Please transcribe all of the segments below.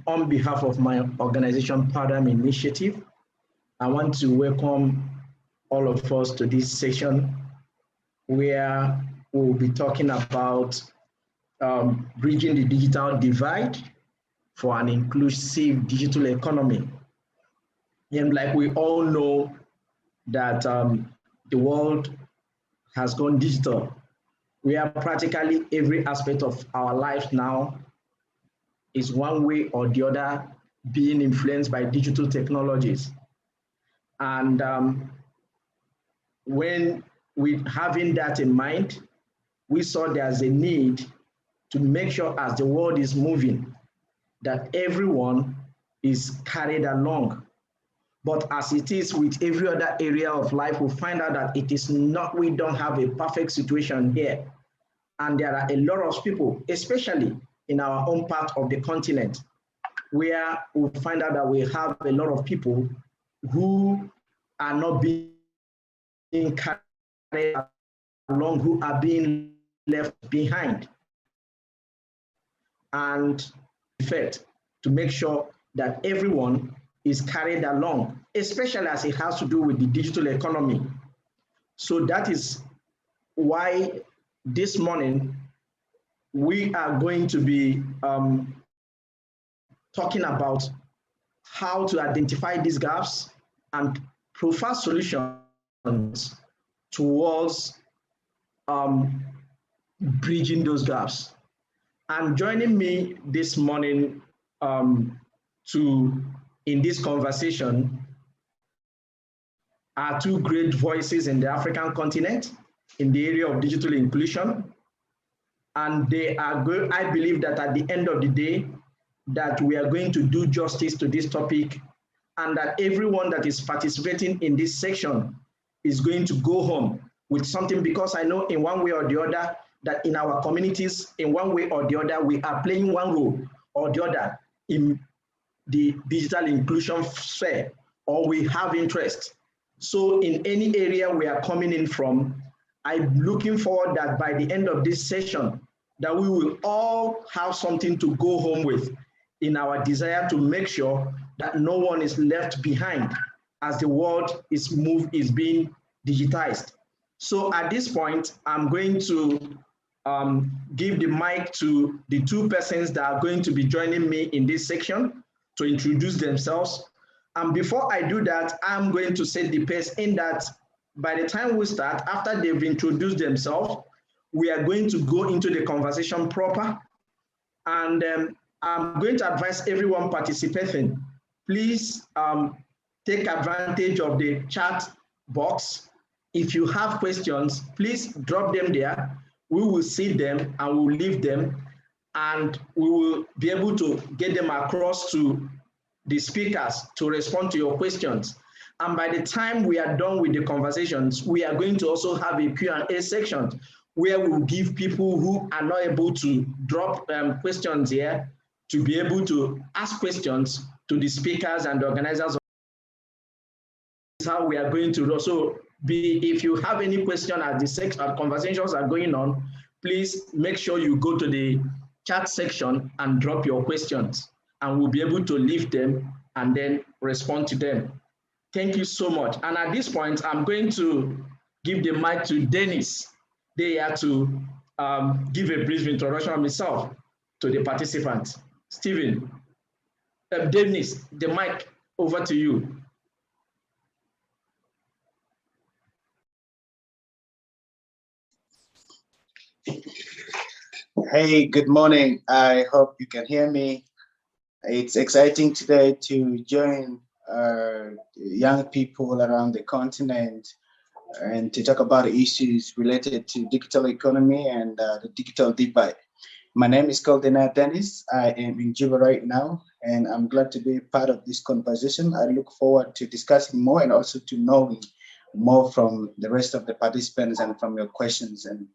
on behalf of my organization, Paradigm Initiative, I want to welcome all of us to this session where we'll be talking about bridging the digital divide for an inclusive digital economy. And like we all know that the world has gone digital. We are practically every aspect of our lives now is one way or the other being influenced by digital technologies. And when we having that in mind, we saw there's a need to make sure as the world is moving, that everyone is carried along. But as it is with every other area of life, we find out that it is not, we don't have a perfect situation here. And there are a lot of people, especially in our own part of the continent, where we find out that we have a lot of people who are not being carried along, who are being left behind. And in fact, to make sure that everyone is carried along, especially as it has to do with the digital economy. So that is why this morning we are going to be talking about how to identify these gaps and provide solutions towards bridging those gaps. And joining me this morning in this conversation are two great voices in the African continent in the area of digital inclusion. And they are good. I believe that at the end of the day, that we are going to do justice to this topic, and that everyone that is participating in this section is going to go home with something, because I know in one way or the other that in our communities, in one way or the other, we are playing one role or the other in the digital inclusion sphere, or we have interest. So in any area we are coming in from, I'm looking forward that by the end of this session, that we will all have something to go home with in our desire to make sure that no one is left behind as the world is being digitized. So at this point, I'm going to give the mic to the two persons that are going to be joining me in this section to introduce themselves. And before I do that, I'm going to set the pace in that by the time we start, after they've introduced themselves, we are going to go into the conversation proper. And I'm going to advise everyone participating, please take advantage of the chat box. If you have questions, please drop them there. We will see them and we'll leave them, and we will be able to get them across to the speakers to respond to your questions. And by the time we are done with the conversations, we are going to also have a Q&A section where we will give people who are not able to drop questions here to be able to ask questions to the speakers and the organizers. This is how we are going to also be. If you have any question as the conversations are going on, please make sure you go to the chat section and drop your questions, and we'll be able to leave them and then respond to them. Thank you so much. And at this point, I'm going to give the mic to Dennis. They are to give a brief introduction of himself to the participants. Stephen, Dennis, the mic over to you. Hey, good morning. I hope you can hear me. It's exciting today to join young people around the continent and to talk about issues related to digital economy and the digital divide. My name is Koldena Dennis. I am in Juba right now, and I'm glad to be part of this conversation. I look forward to discussing more and also to knowing more from the rest of the participants and from your questions, and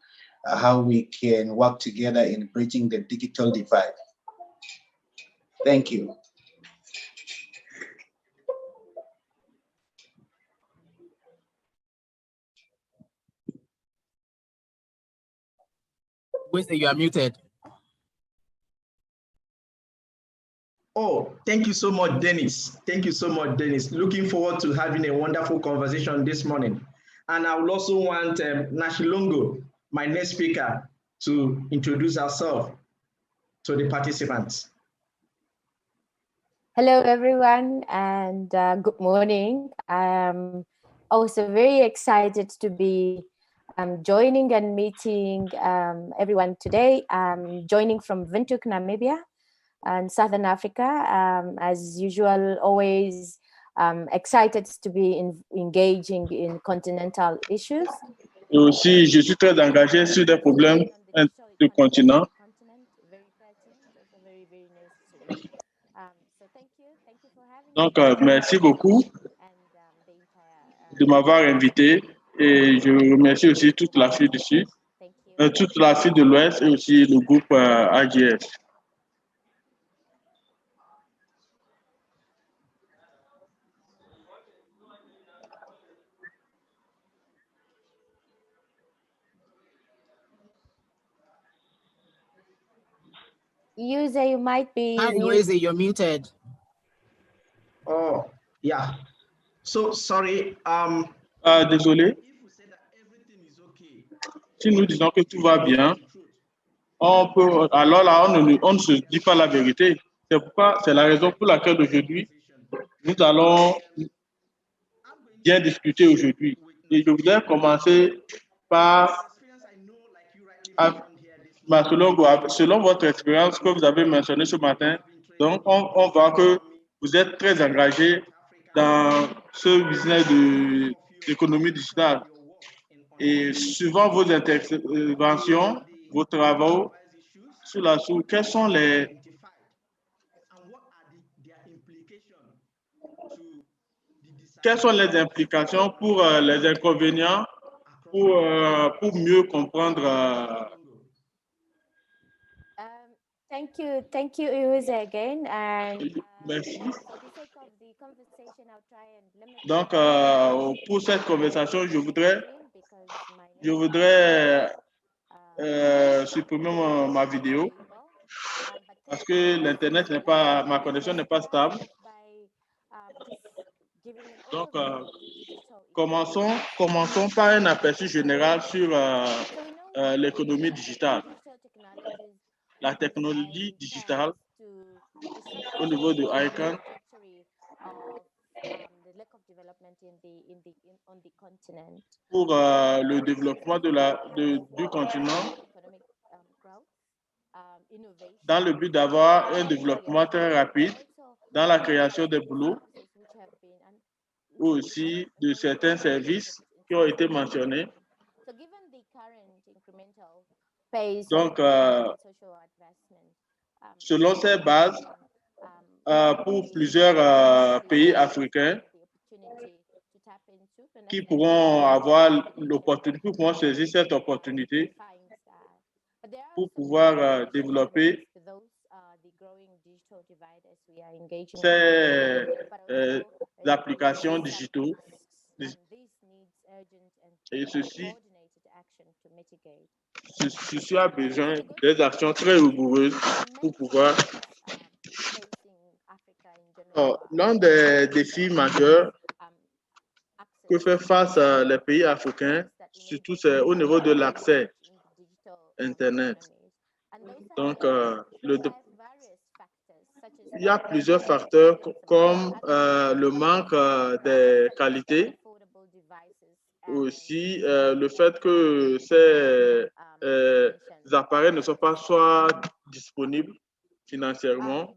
how we can work together in bridging the digital divide. Thank you. Wednesday, you are muted. Oh, thank you so much, Dennis. Thank you so much, Dennis. Looking forward to having a wonderful conversation this morning. And I will also want Nashilongo, my next speaker, to introduce herself to the participants. Hello, everyone, and good morning. I'm also very excited to be joining and meeting everyone today. I'm joining from Windhoek, Namibia, and Southern Africa. As usual, always excited to be engaging in continental issues. Et aussi, je suis très engagé sur des problèmes du continent. Donc, merci beaucoup de m'avoir invité et je remercie aussi toute l'Afrique du Sud, toute l'Afrique de l'Ouest et aussi le groupe AGS. User, you might be. Hi, User, you're muted. Oh, yeah. So sorry. Désolé. Si nous disons que tout va bien, alors là, on ne se dit pas la vérité. C'est la raison pour laquelle aujourd'hui, nous allons bien discuter aujourd'hui. Et je voudrais commencer par, selon votre expérience que vous avez mentionnée ce matin, donc on voit que vous êtes très engagé dans ce business d'économie digitale. Et suivant vos interventions, vos travaux quelles sont les implications pour les inconvénients pour mieux comprendre Thank you, Uweze, again. And merci. for the sake of the conversation, I'll try and limit. Donc, pour cette conversation, je voudrais supprimer ma vidéo parce que l'internet n'est pas, ma connexion n'est pas stable. Donc, commençons par un aperçu général sur l'économie digitale. La technologie digitale au niveau de ICANN pour le développement du continent dans le but d'avoir un développement très rapide dans la création des boulots ou aussi de certains services qui ont été mentionnés. Donc, selon ces bases, pour plusieurs pays africains qui pourront avoir l'opportunité, qui pourront saisir cette opportunité pour pouvoir développer ces applications digitales. Et ceci a besoin des actions très rigoureuses pour pouvoir. L'un des défis majeurs que fait face les pays africains, surtout c'est au niveau de l'accès Internet. Donc, il y a plusieurs facteurs comme le manque des qualités, aussi le fait que ces appareils ne sont pas soit disponibles financièrement,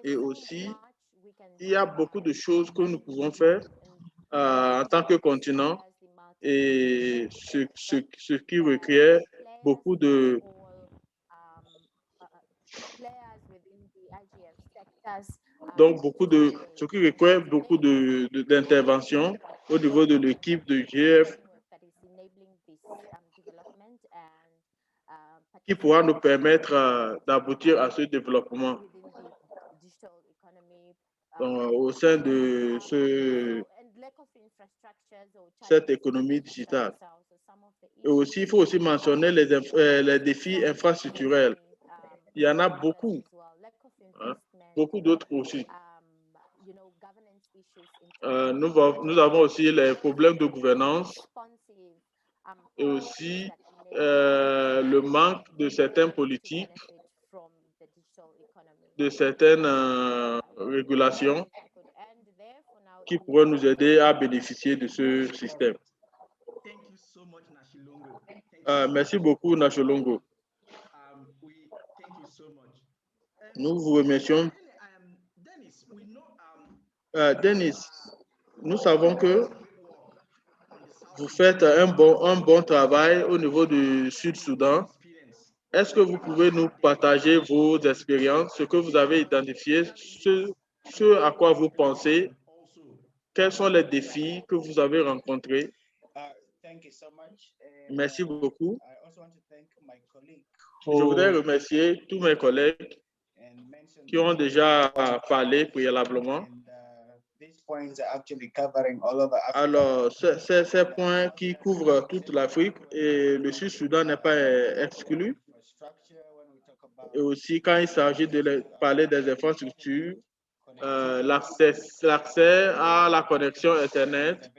et aussi il y a beaucoup de choses que nous pouvons faire en tant que continent et ce qui requiert beaucoup de ce qui requiert beaucoup d'intervention au niveau de l'équipe de GF qui pourra nous permettre d'aboutir à ce développement au sein de cette économie digitale. Et aussi, il faut aussi mentionner les défis infrastructurels. Il y en a beaucoup. hein, beaucoup d'autres aussi. Nous avons aussi les problèmes de gouvernance et aussi le manque de certaines politiques, de certaines régulations qui pourraient nous aider à bénéficier de ce système. Merci beaucoup, Nacholongo. Nous vous remercions. Denis, nous savons que vous faites un bon travail au niveau du Sud-Soudan. Est-ce que vous pouvez nous partager vos expériences, ce que vous avez identifié, ce à quoi vous pensez? Quels sont les défis que vous avez rencontrés? Merci beaucoup. Je voudrais remercier tous mes collègues qui ont déjà parlé préalablement. Alors, ces points qui couvrent toute l'Afrique et le Sud-Soudan n'est pas exclu. Et aussi, quand il s'agit de parler des infrastructures, l'accès à la connexion Internet,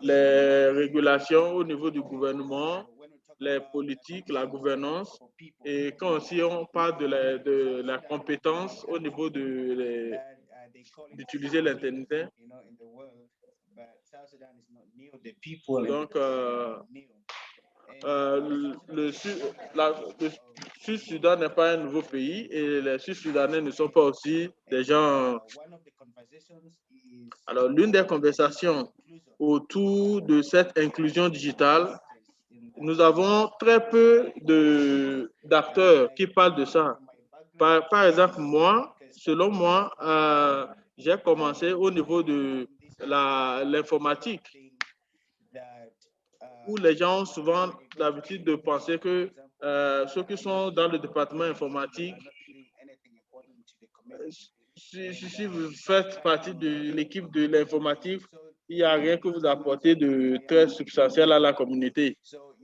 les régulations au niveau du gouvernement, les politiques, la gouvernance, et quand aussi on parle de la compétence au niveau d'utiliser l'Internet. Donc, le Sud-Soudan n'est pas un nouveau pays et les Sud-Soudanais ne sont pas aussi des gens. Alors, l'une des conversations autour de cette inclusion digitale, nous avons très peu d'acteurs qui parlent de ça. Par exemple, selon moi, j'ai commencé au niveau de l'informatique, où les gens ont souvent l'habitude de penser que ceux qui sont dans le département informatique, si vous faites partie de l'équipe de l'informatique, il n'y a rien que vous apportez de très substantiel à la communauté.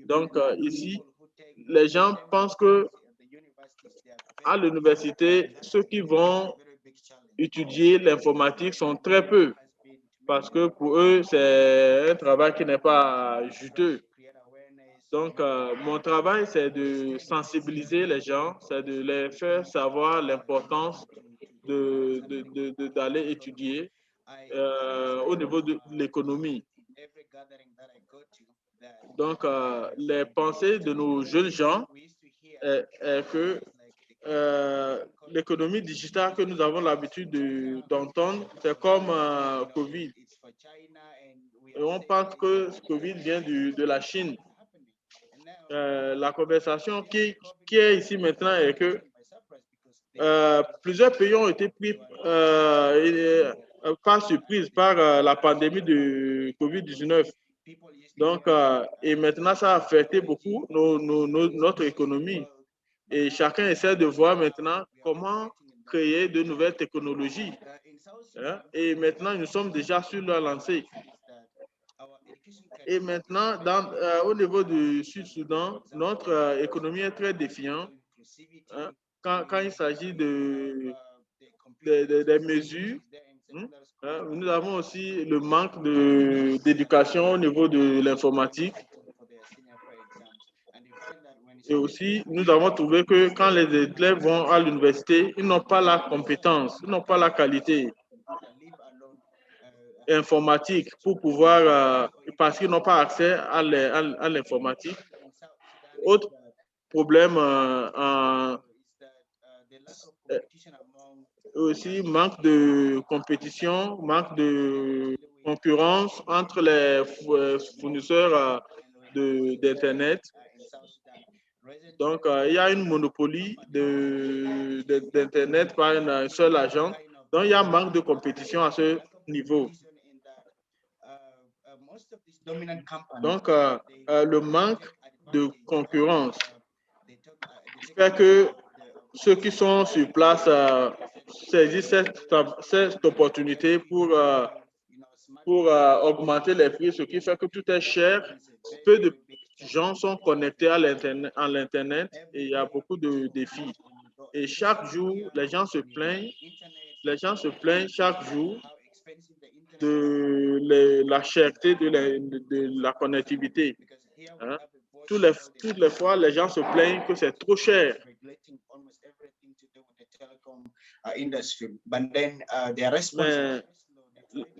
Donc, ici, les gens pensent que à l'université, ceux qui vont étudier l'informatique sont très peu parce que pour eux, c'est un travail qui n'est pas juteux. Donc, mon travail, c'est de sensibiliser les gens, c'est de les faire savoir l'importance d'aller étudier au niveau de l'économie. Donc, les pensées de nos jeunes gens est que l'économie digitale que nous avons l'habitude d'entendre, c'est comme COVID. Et on pense que COVID vient de la Chine. La conversation qui est ici maintenant est que plusieurs pays ont été pris par surprise par la pandémie de COVID-19. Donc, et maintenant, ça a affecté beaucoup notre économie. Et chacun essaie de voir maintenant comment créer de nouvelles technologies. Hein? Et maintenant, nous sommes déjà sur la lancée. Et maintenant, au niveau du Sud-Soudan, notre économie est très défiante. Hein? Quand il s'agit des mesures, nous avons aussi le manque d'éducation au niveau de l'informatique. Et aussi, nous avons trouvé que quand les élèves vont à l'université, ils n'ont pas la compétence, ils n'ont pas la qualité informatique pour pouvoir, parce qu'ils n'ont pas accès à l'informatique. Autre problème, aussi manque de compétition, manque de concurrence entre les fournisseurs d'Internet. Donc, il y a une monopolie d'Internet par un seul agent. Donc, il y a un manque de compétition à ce niveau. Donc, le manque de concurrence fait que ceux qui sont sur place saisissent cette opportunité pour augmenter les prix, ce qui fait que tout est cher. Peu de gens sont connectés à l'Internet et il y a beaucoup de défis. Et chaque jour, les gens se plaignent chaque jour de la cherté de la connectivité. Hein? Toutes les fois, les gens se plaignent que c'est trop cher. Mais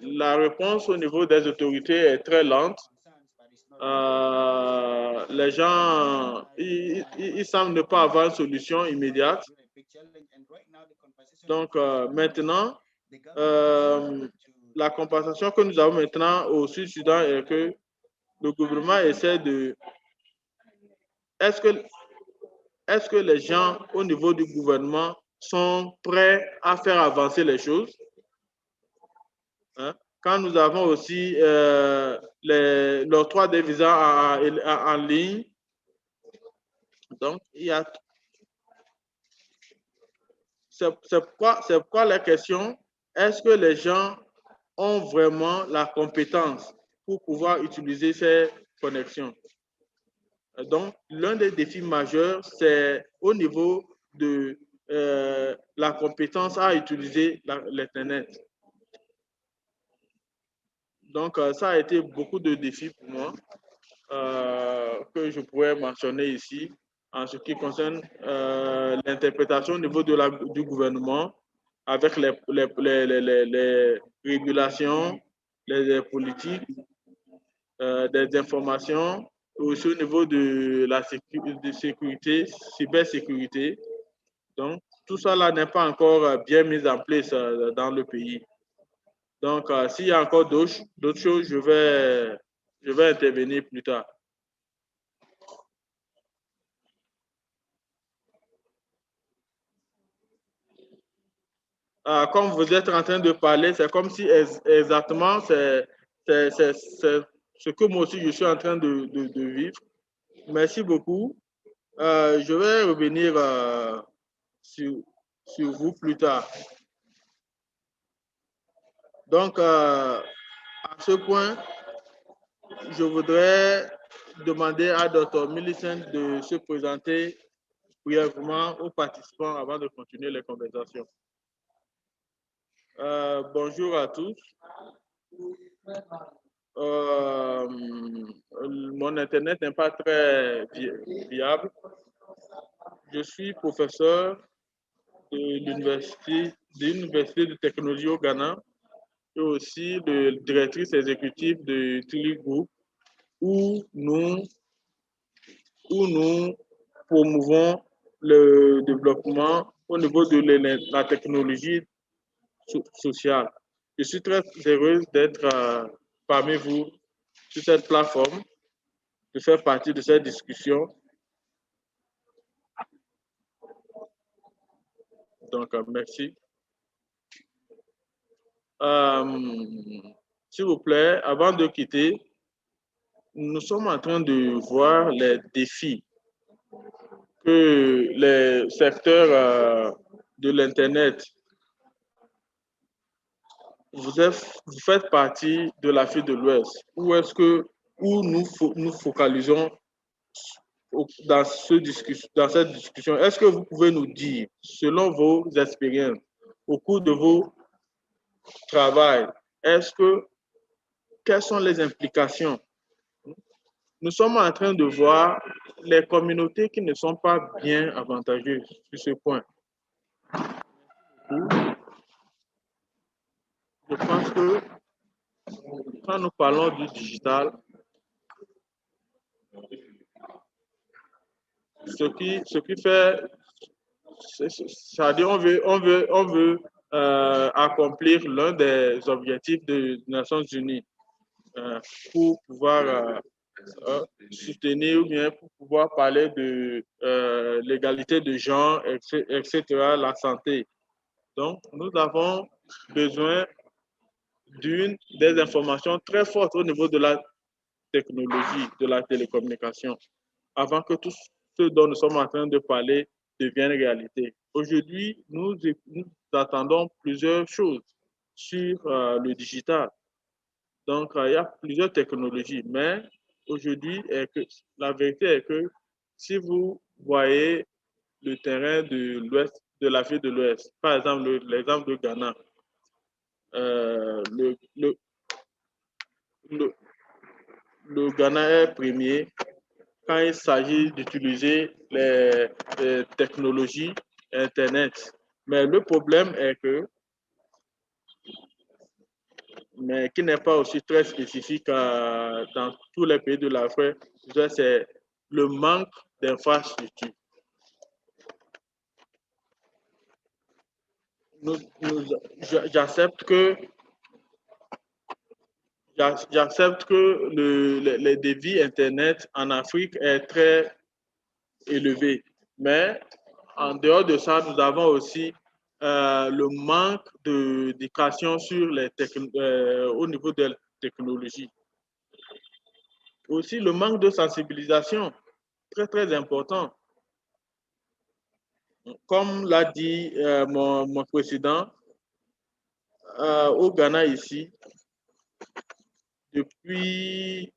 la réponse au niveau des autorités est très lente. Les gens, ils semblent ne pas avoir une solution immédiate. Donc, maintenant, la compensation que nous avons maintenant au Sud-Soudan est que le gouvernement essaie de... Est-ce que les gens au niveau du gouvernement sont prêts à faire avancer les choses? Hein? Quand nous avons aussi l'octroi des visas en ligne, donc il y a... C'est pourquoi la question, est-ce que les gens ont vraiment la compétence pour pouvoir utiliser ces connexions? Donc, l'un des défis majeurs, c'est au niveau de la compétence à utiliser l'Internet. Donc, ça a été beaucoup de défis pour moi que je pourrais mentionner ici en ce qui concerne l'interprétation au niveau du gouvernement avec les régulations, les politiques, des informations, aussi au niveau de la sécurité, cybersécurité. Donc, tout ça là n'est pas encore bien mis en place dans le pays. Donc, s'il y a encore d'autres choses, je vais intervenir plus tard. Comme vous êtes en train de parler, c'est comme si exactement c'est ce que moi aussi je suis en train de vivre. Merci beaucoup. Je vais revenir sur vous plus tard. Donc, à ce point, je voudrais demander à Dr. Millicent de se présenter brièvement aux participants avant de continuer les conversations. Bonjour à tous. Mon Internet n'est pas très viable. Je suis professeur de l'Université de technologie au Ghana et aussi de directrice exécutive de Tili Group où nous promouvons le développement au niveau de la technologie sociale. Je suis très heureuse d'être parmi vous sur cette plateforme, de faire partie de cette discussion. Donc, merci. S'il vous plaît, avant de quitter, nous sommes en train de voir les défis que les secteurs de l'Internet, vous faites partie de l'Afrique de l'Ouest. Où nous focalisons dans cette discussion? Est-ce que vous pouvez nous dire, selon vos expériences, au cours de vos travaux, quelles sont les implications? Nous sommes en train de voir les communautés qui ne sont pas bien avantageuses sur ce point. Je pense que quand nous parlons du digital, ce qui fait, c'est-à-dire on veut accomplir l'un des objectifs des Nations Unies pour pouvoir soutenir ou bien pour pouvoir parler de l'égalité de genre, etc., la santé. Donc, nous avons besoin des informations très fortes au niveau de la technologie, de la télécommunication, avant que tout ce dont nous sommes en train de parler devienne réalité. Aujourd'hui, nous attendons plusieurs choses sur le digital. Donc, il y a plusieurs technologies, mais aujourd'hui, la vérité est que si vous voyez le terrain de l'Ouest de l'Afrique de l'Ouest. Par exemple, l'exemple de Ghana. Le Ghana est premier quand il s'agit d'utiliser les technologies Internet. Mais le problème est que, mais qui n'est pas aussi très spécifique dans tous les pays de l'Afrique, c'est le manque d'infrastructures. J'accepte que les débits Internet en Afrique est très élevé. Mais en dehors de ça, nous avons aussi le manque d'éducation sur au niveau des technologies. Aussi le manque de sensibilisation, très très important. Comme l'a dit mon président, au Ghana ici, depuis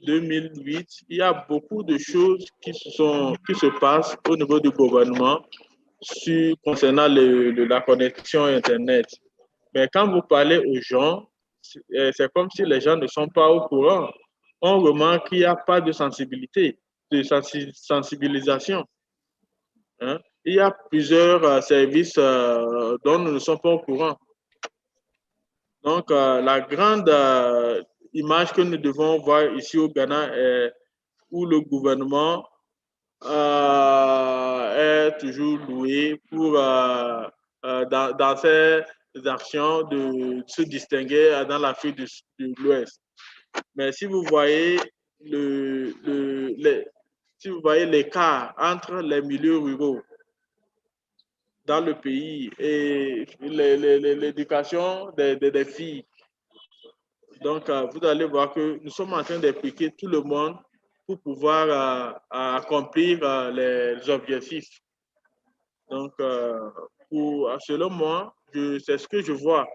2008, il y a beaucoup de choses qui se passent au niveau du gouvernement concernant la connexion Internet. Mais quand vous parlez aux gens, c'est comme si les gens ne sont pas au courant. On remarque qu'il n'y a pas de sensibilité, de sensibilisation. Hein? Il y a plusieurs services dont nous ne sommes pas au courant. Donc, la grande image que nous devons voir ici au Ghana est où le gouvernement est toujours loué pour, dans ses actions, de se distinguer dans l'Afrique de l'Ouest. Mais si vous voyez l'écart entre les milieux ruraux dans le pays et l'éducation des filles, donc vous allez voir que nous sommes en train d'impliquer tout le monde pour pouvoir accomplir les objectifs. Donc, selon moi, c'est ce que je vois.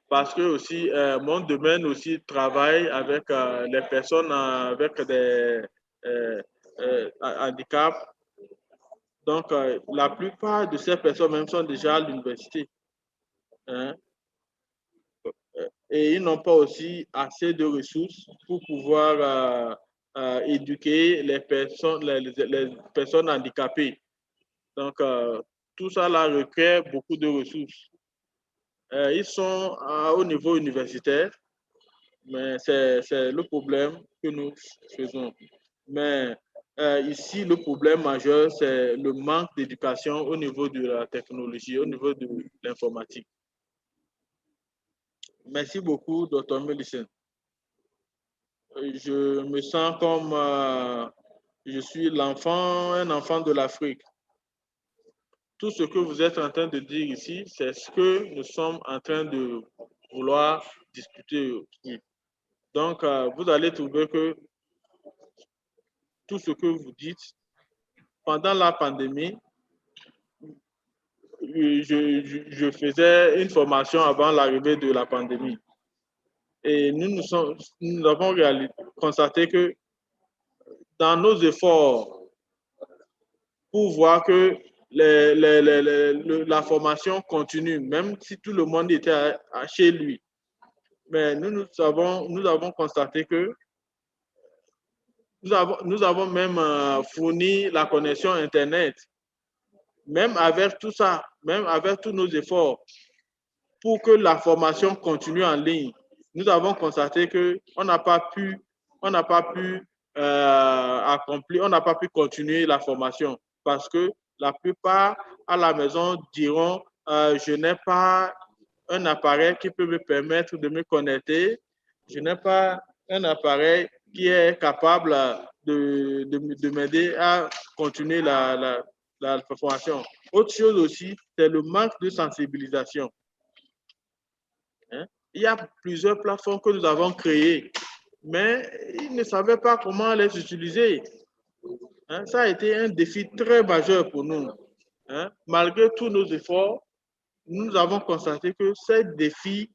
Parce que aussi, mon domaine aussi travaille avec les personnes avec des handicaps. Donc, la plupart de ces personnes même sont déjà à l'université. Hein? Et ils n'ont pas aussi assez de ressources pour pouvoir éduquer les personnes handicapées. Donc, tout ça là requiert beaucoup de ressources. Ils sont au niveau universitaire, mais c'est le problème que nous faisons. Mais ici, le problème majeur, c'est le manque d'éducation au niveau de la technologie, au niveau de l'informatique. Merci beaucoup, Dr. Melicen. Je me sens comme je suis un enfant de l'Afrique. Tout ce que vous êtes en train de dire ici, c'est ce que nous sommes en train de vouloir discuter. Donc, vous allez trouver que tout ce que vous dites, pendant la pandémie, je faisais une formation avant l'arrivée de la pandémie. Et nous avons constaté que dans nos efforts pour voir que la formation continue, même si tout le monde était chez lui. Mais nous avons constaté que nous avons même fourni la connexion Internet, même avec tout ça, même avec tous nos efforts, pour que la formation continue en ligne. Nous avons constaté qu'on n'a pas pu accomplir, on n'a pas pu continuer la formation parce que la plupart à la maison diront je n'ai pas un appareil qui peut me permettre de me connecter, je n'ai pas un appareil qui est capable de m'aider à continuer la formation. Autre chose aussi, c'est le manque de sensibilisation. Hein? Il y a plusieurs plateformes que nous avons créées, mais ils ne savaient pas comment les utiliser. Hein? Ça a été un défi très majeur pour nous. Hein? Malgré tous nos efforts, nous avons constaté que ces défis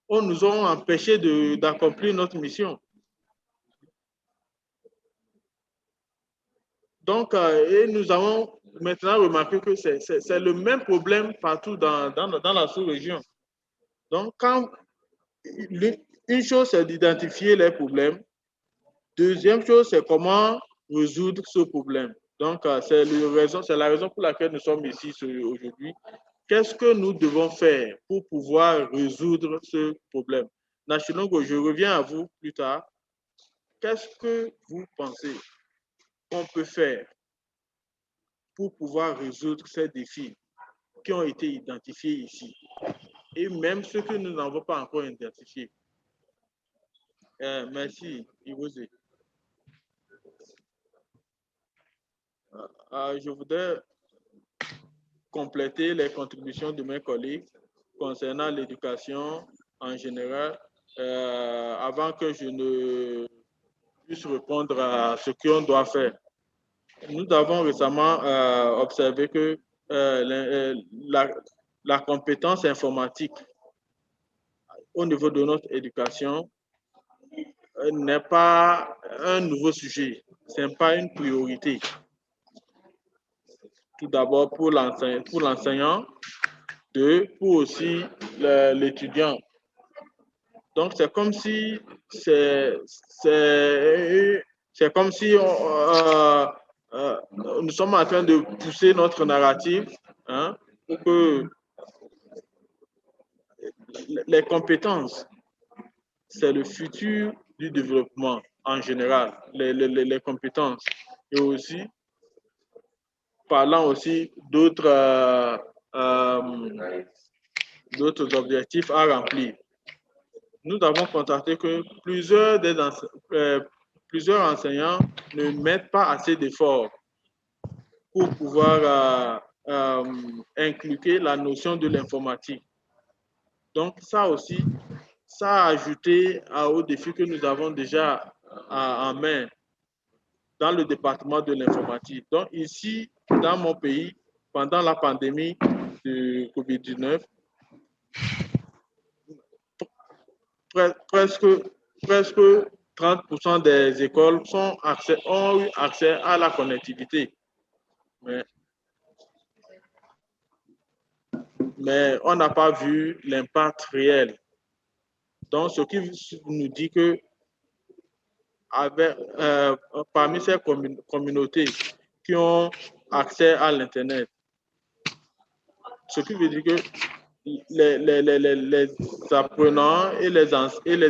nous ont empêchés d'accomplir notre mission. Donc, et nous avons maintenant remarqué que c'est le même problème partout dans la sous-région. Donc, une chose, c'est d'identifier les problèmes. Deuxième chose, c'est comment résoudre ce problème. Donc, c'est la raison pour laquelle nous sommes ici aujourd'hui. Qu'est-ce que nous devons faire pour pouvoir résoudre ce problème? Nachilongo, je reviens à vous plus tard. Qu'est-ce que vous pensez qu'on peut faire pour pouvoir résoudre ces défis qui ont été identifiés ici, et même ceux que nous n'avons pas encore identifiés? Merci, Iwose. Je voudrais compléter les contributions de mes collègues concernant l'éducation en général, avant que je ne puisse répondre à ce qu'on doit faire. Nous avons récemment observé que la compétence informatique au niveau de notre éducation n'est pas un nouveau sujet, ce n'est pas une priorité. Tout d'abord pour l'enseignant, pour aussi l'étudiant. Donc, c'est comme si nous sommes en train de pousser notre narrative, hein, pour que les compétences, c'est le futur du développement en général, les compétences. Et aussi, parlant aussi d'autres objectifs à remplir. Nous avons constaté que plusieurs enseignants ne mettent pas assez d'efforts pour pouvoir inculquer la notion de l'informatique. Donc, ça aussi, ça a ajouté aux défis que nous avons déjà en main dans le département de l'informatique. Donc, ici, dans mon pays, pendant la pandémie de COVID-19, presque 30% des écoles ont eu accès à la connectivité. Mais on n'a pas vu l'impact réel. Donc, ce qui nous dit que parmi ces communautés qui ont accès à l'Internet, ce qui veut dire que les apprenants et les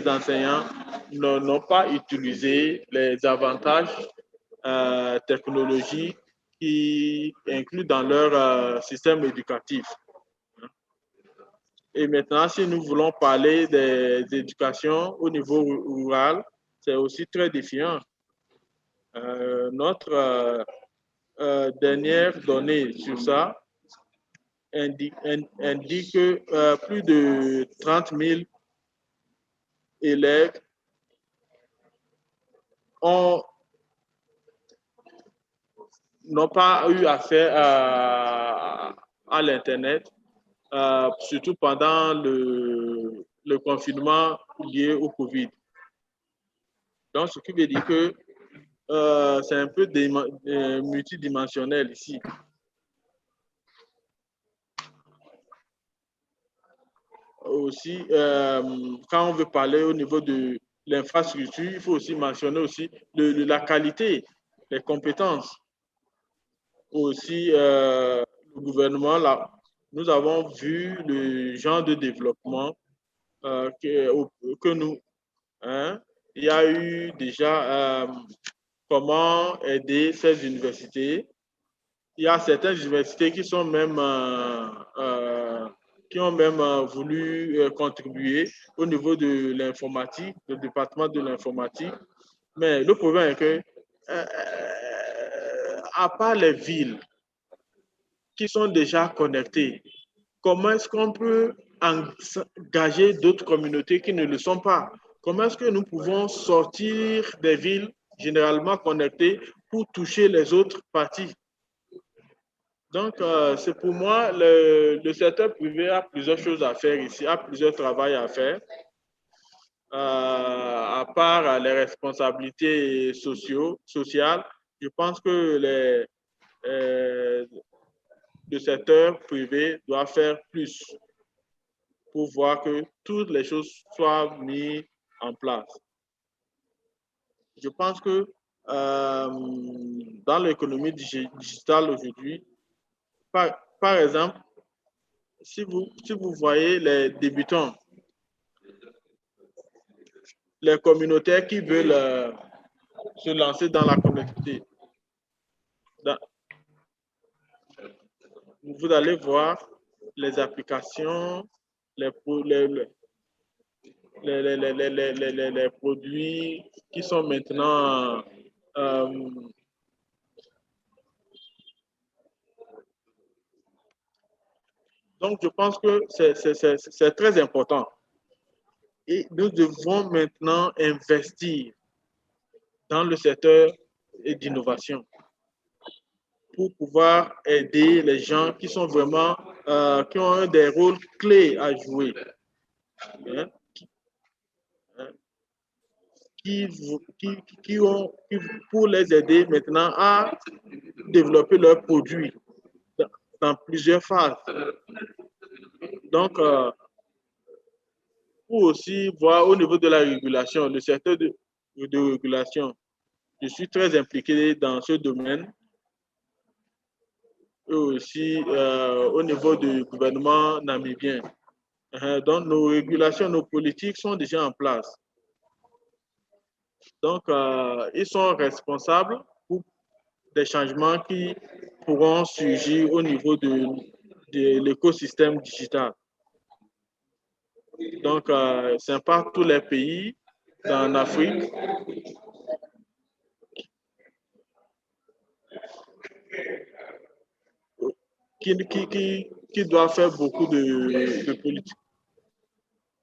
enseignants n'ont pas utilisé les avantages technologiques qui incluent dans leur système éducatif. Et maintenant, si nous voulons parler des éducations au niveau rural, c'est aussi très défiant. Notre dernière donnée sur ça indique que plus de 30 000 élèves n'ont pas eu accès à l'Internet, surtout pendant le confinement lié au Covid. Donc, ce qui veut dire que c'est un peu multidimensionnel ici. Aussi, quand on veut parler au niveau de l'infrastructure, il faut aussi mentionner aussi la qualité, les compétences. Aussi, le gouvernement, là, nous avons vu le genre de développement que nous, hein, il y a eu déjà comment aider ces universités. Il y a certaines universités qui sont même qui ont même voulu contribuer au niveau de l'informatique, le département de l'informatique. Mais le problème est que, à part les villes qui sont déjà connectées, comment est-ce qu'on peut engager d'autres communautés qui ne le sont pas? Comment est-ce que nous pouvons sortir des villes généralement connectées pour toucher les autres parties? Donc, c'est pour moi, le secteur privé a plusieurs choses à faire ici, a plusieurs travaux à faire. À part les responsabilités sociales, je pense que le secteur privé doit faire plus pour voir que toutes les choses soient mises en place. Je pense que dans l'économie digitale aujourd'hui, par exemple, si vous voyez les débutants, les communautaires qui veulent se lancer dans la connectivité, vous allez voir les applications, les produits qui sont maintenant donc je pense que c'est très important et nous devons maintenant investir dans le secteur d'innovation pour pouvoir aider les gens qui sont vraiment qui ont des rôles clés à jouer, hein, pour les aider maintenant à développer leurs produits dans plusieurs phases. Donc, pour aussi voir au niveau de la régulation, le secteur de régulation, je suis très impliqué dans ce domaine. Et aussi au niveau du gouvernement namibien. Donc, nos régulations, nos politiques sont déjà en place. Donc, ils sont responsables pour des changements qui pourront surgir au niveau de l'écosystème digital. Donc, c'est pas tous les pays en Afrique qui doivent faire beaucoup de politique.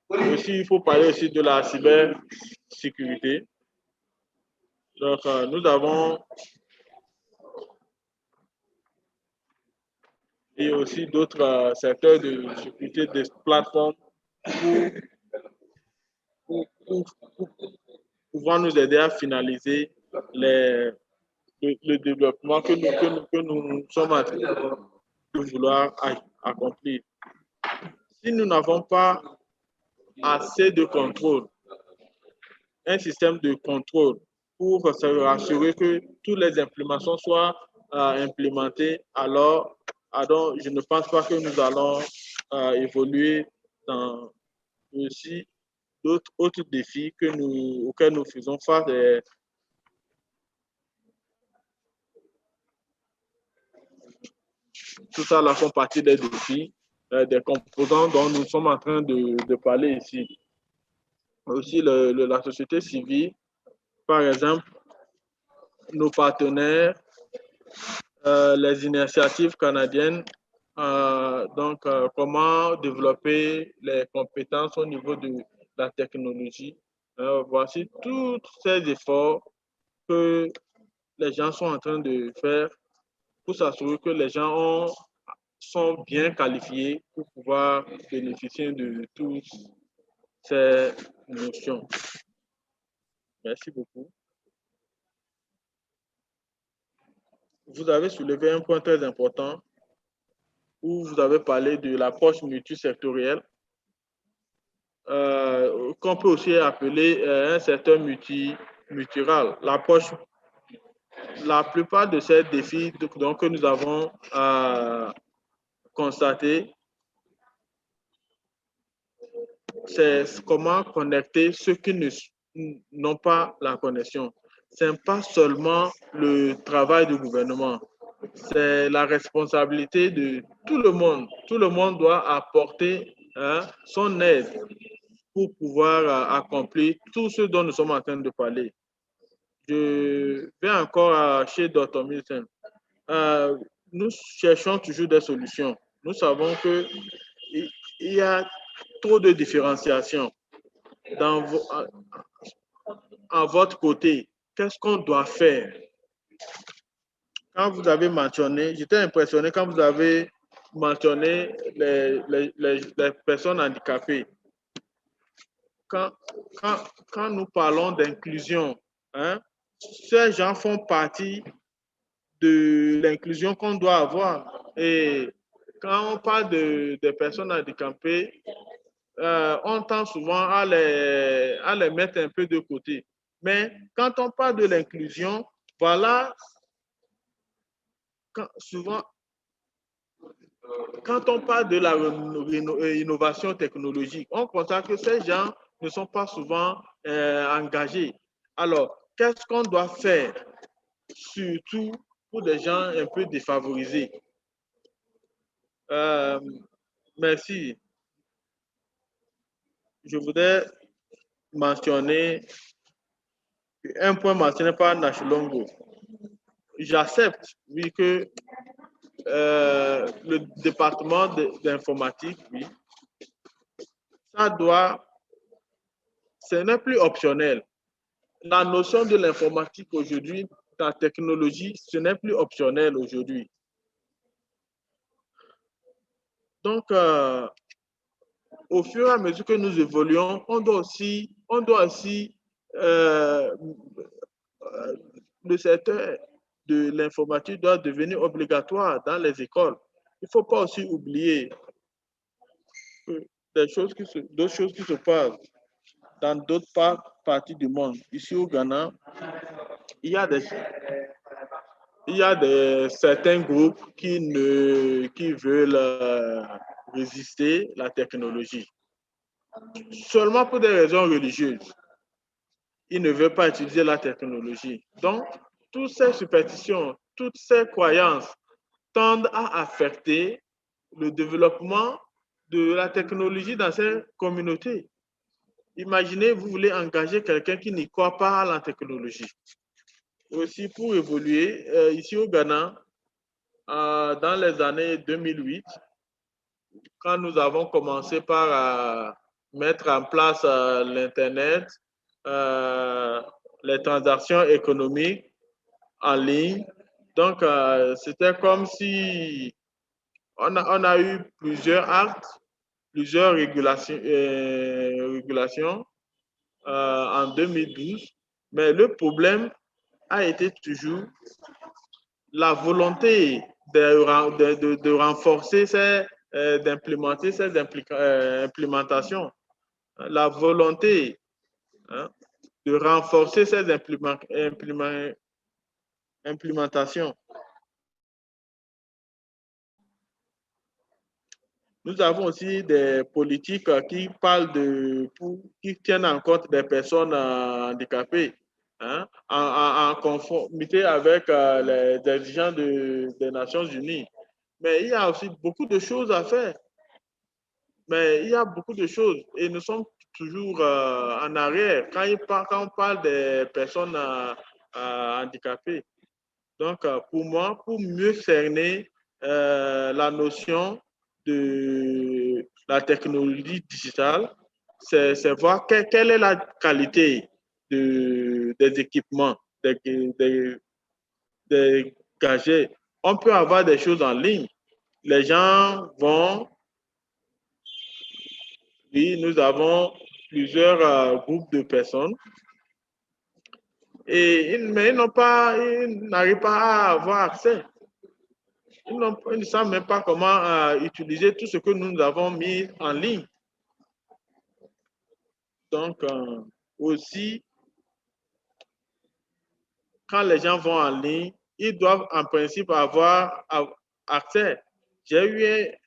Aussi, il faut parler aussi de la cybersécurité. Donc, nous avons et aussi d'autres secteurs de sécurité des plateformes pour pouvoir nous aider à finaliser le développement que nous sommes en train de vouloir accomplir. Si nous n'avons pas assez de contrôle, un système de contrôle pour se rassurer que toutes les implémentations soient implémentées, alors je ne pense pas que nous allons évoluer dans aussi d'autres autres défis auxquels nous faisons face. Tout ça là font partie des défis, des composants dont nous sommes en train de parler ici. Aussi la société civile, par exemple, nos partenaires, les initiatives canadiennes, donc comment développer les compétences au niveau de la technologie. Voici tous ces efforts que les gens sont en train de faire pour s'assurer que les gens sont bien qualifiés pour pouvoir bénéficier de toutes ces notions. Merci beaucoup. Vous avez soulevé un point très important où vous avez parlé de l'approche multisectorielle, qu'on peut aussi appeler un secteur multilatéral. La plupart de ces défis donc, que nous avons constatés, c'est comment connecter ceux qui n'ont pas la connexion. Ce n'est pas seulement le travail du gouvernement, c'est la responsabilité de tout le monde. Tout le monde doit apporter son aide pour pouvoir accomplir tout ce dont nous sommes en train de parler. Je vais encore chez Dr. Milton. Nous cherchons toujours des solutions. Nous savons qu'il y a trop de différenciation. À votre côté, qu'est-ce qu'on doit faire? Quand vous avez mentionné, j'étais impressionné quand vous avez mentionné les personnes handicapées. Quand nous parlons d'inclusion, ces gens font partie de l'inclusion qu'on doit avoir. Et quand on parle des personnes handicapées, on tend souvent à les mettre un peu de côté. Mais quand on parle de l'inclusion, voilà, souvent, quand on parle de la innovation technologique, on constate que ces gens ne sont pas souvent engagés. Alors, qu'est-ce qu'on doit faire, surtout pour des gens un peu défavorisés? Merci. Je voudrais mentionner un point mentionné par Nachilongo. J'accepte, oui, que le département d'informatique, oui, ce n'est plus optionnel. La notion de l'informatique aujourd'hui, la technologie, ce n'est plus optionnel aujourd'hui. Donc, au fur et à mesure que nous évoluons, on doit aussi le secteur de l'informatique doit devenir obligatoire dans les écoles. Il ne faut pas aussi oublier que d'autres choses qui se passent dans d'autres parties du monde. Ici au Ghana, il y a certains groupes qui veulent résister à la technologie. Seulement pour des raisons religieuses. Ils ne veulent pas utiliser la technologie. Donc, toutes ces superstitions, toutes ces croyances tendent à affecter le développement de la technologie dans ces communautés. Imaginez, vous voulez engager quelqu'un qui n'y croit pas à la technologie. Aussi, pour évoluer, ici au Ghana, dans les années 2008, quand nous avons commencé par mettre en place l'Internet, les transactions économiques en ligne, donc c'était comme si on a eu plusieurs actes, plusieurs régulations en 2012, mais le problème a été toujours la volonté de renforcer d'implémenter ces implémentations, la volonté de renforcer ces implémentations. Nous avons aussi des politiques qui qui tiennent en compte des personnes handicapées, hein, en conformité avec les exigences des Nations Unies. Mais il y a aussi beaucoup de choses à faire. Mais il y a beaucoup de choses et nous sommes toujours en arrière quand on parle des personnes handicapées. Donc, pour moi, pour mieux cerner la notion de la technologie digitale, c'est voir quelle est la qualité des équipements, des gadgets. On peut avoir des choses en ligne. Les gens vont... Oui, nous avons plusieurs groupes de personnes mais ils n'arrivent pas à avoir accès. Ils ne savent même pas comment utiliser tout ce que nous avons mis en ligne. Donc, aussi, quand les gens vont en ligne, ils doivent en principe avoir accès. J'ai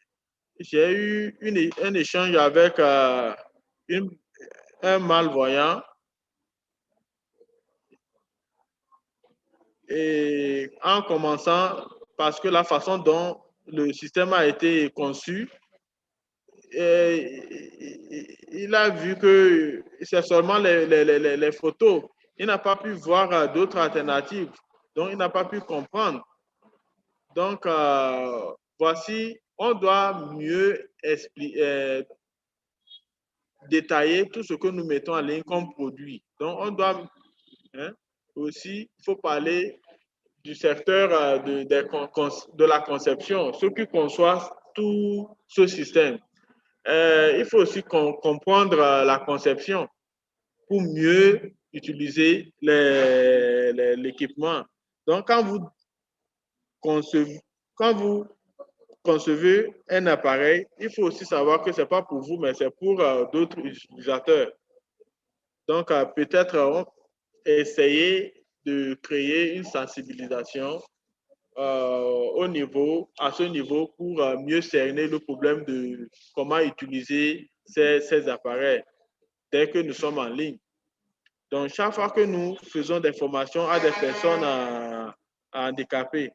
eu un échange avec un malvoyant et en commençant, parce que la façon dont le système a été conçu, il a vu que c'est seulement les photos. Il n'a pas pu voir d'autres alternatives. Donc, il n'a pas pu comprendre. Donc, voici, on doit mieux détailler tout ce que nous mettons en ligne comme produit. Donc, on doit aussi, il faut parler du secteur de la conception, ceux qui conçoivent tout ce système. Il faut aussi comprendre la conception pour mieux utiliser l'équipement. Donc, quand vous quand vous concevez un appareil, il faut aussi savoir que ce n'est pas pour vous, mais c'est pour d'autres utilisateurs. Donc, peut-être essayer de créer une sensibilisation à ce niveau pour mieux cerner le problème de comment utiliser ces appareils dès que nous sommes en ligne. Donc, chaque fois que nous faisons des formations à des personnes handicapées,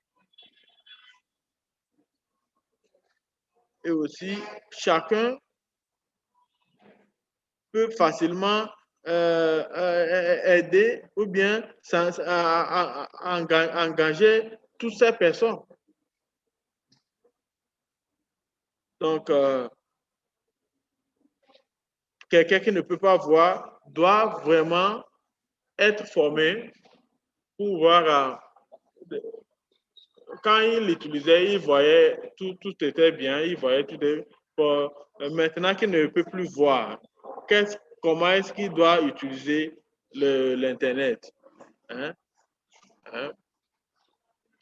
et aussi chacun peut facilement aider ou bien engager toutes ces personnes. Donc, quelqu'un qui ne peut pas voir doit vraiment être formé pour voir. Quand il l'utilisait, il voyait tout était bien, il voyait tout. Maintenant qu'il ne peut plus voir, comment est-ce qu'il doit utiliser l'Internet, hein?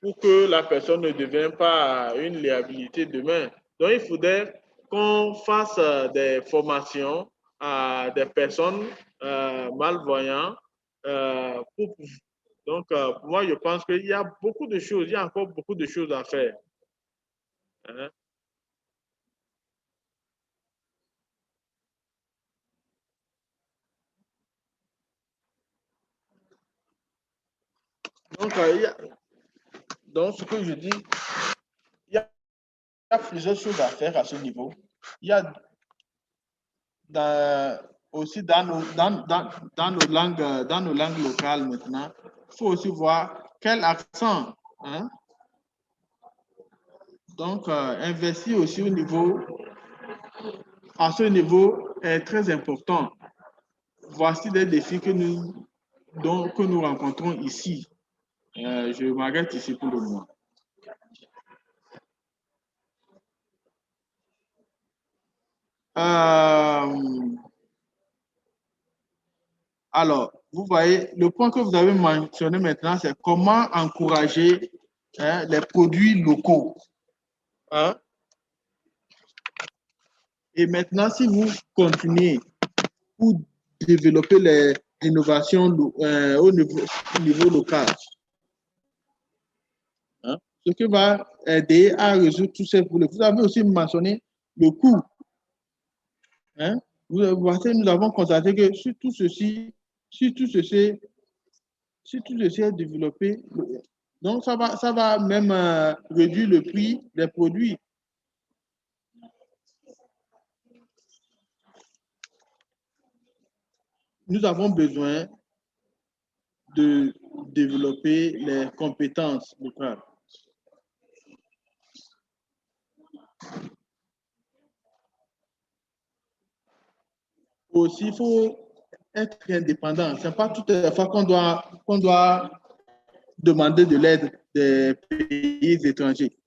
Pour que la personne ne devienne pas une liabilité demain. Donc, il faudrait qu'on fasse des formations à des personnes malvoyantes. Donc, moi, je pense qu'il y a beaucoup de choses, il y a encore beaucoup de choses à faire. Hein? Donc, ce que je dis, il y a plusieurs choses à faire à ce niveau. Il y a aussi dans nos langues locales maintenant, il faut aussi voir quel accent. Hein? Donc, investir aussi à ce niveau est très important. Voici des défis que nous rencontrons ici. Je m'arrête ici pour le moment. Alors, vous voyez, le point que vous avez mentionné maintenant, c'est comment encourager les produits locaux. Hein? Et maintenant, si vous continuez pour développer les innovations au niveau local, hein, ce qui va aider à résoudre tous ces problèmes. Vous avez aussi mentionné le coût. Hein? Nous avons constaté que si tout ceci est développé, donc ça va même réduire le prix des produits. Nous avons besoin de développer les compétences locales. Aussi, il faut être indépendant. Ce n'est pas toutes les fois qu'on doit demander de l'aide des pays étrangers.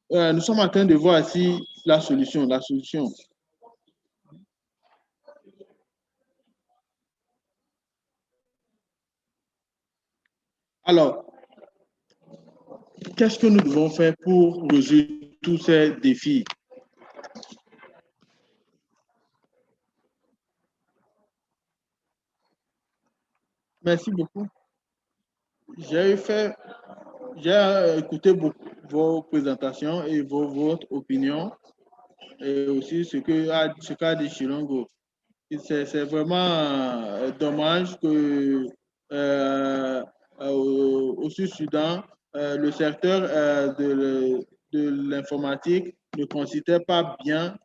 Nous sommes en train de voir ici la solution. Alors, qu'est-ce que nous devons faire pour résoudre tous ces défis? Merci beaucoup. J'ai écouté vos présentations et votre opinion et aussi ce qu'a dit Chilongo. C'est vraiment dommage que au Sud-Soudan, le secteur de l'informatique ne considère pas bien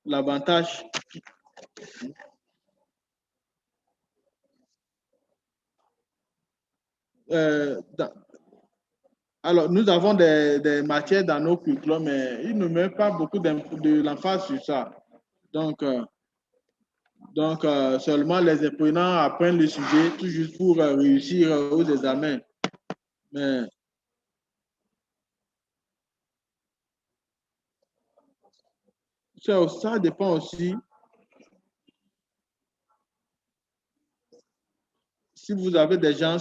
l'avantage. Alors, nous avons des matières dans nos curriculums, mais ils ne mettent pas beaucoup de l'emphase sur ça. Donc, seulement les apprenants apprennent le sujet tout juste pour réussir aux examens. Mais ça dépend aussi. si vous avez des gens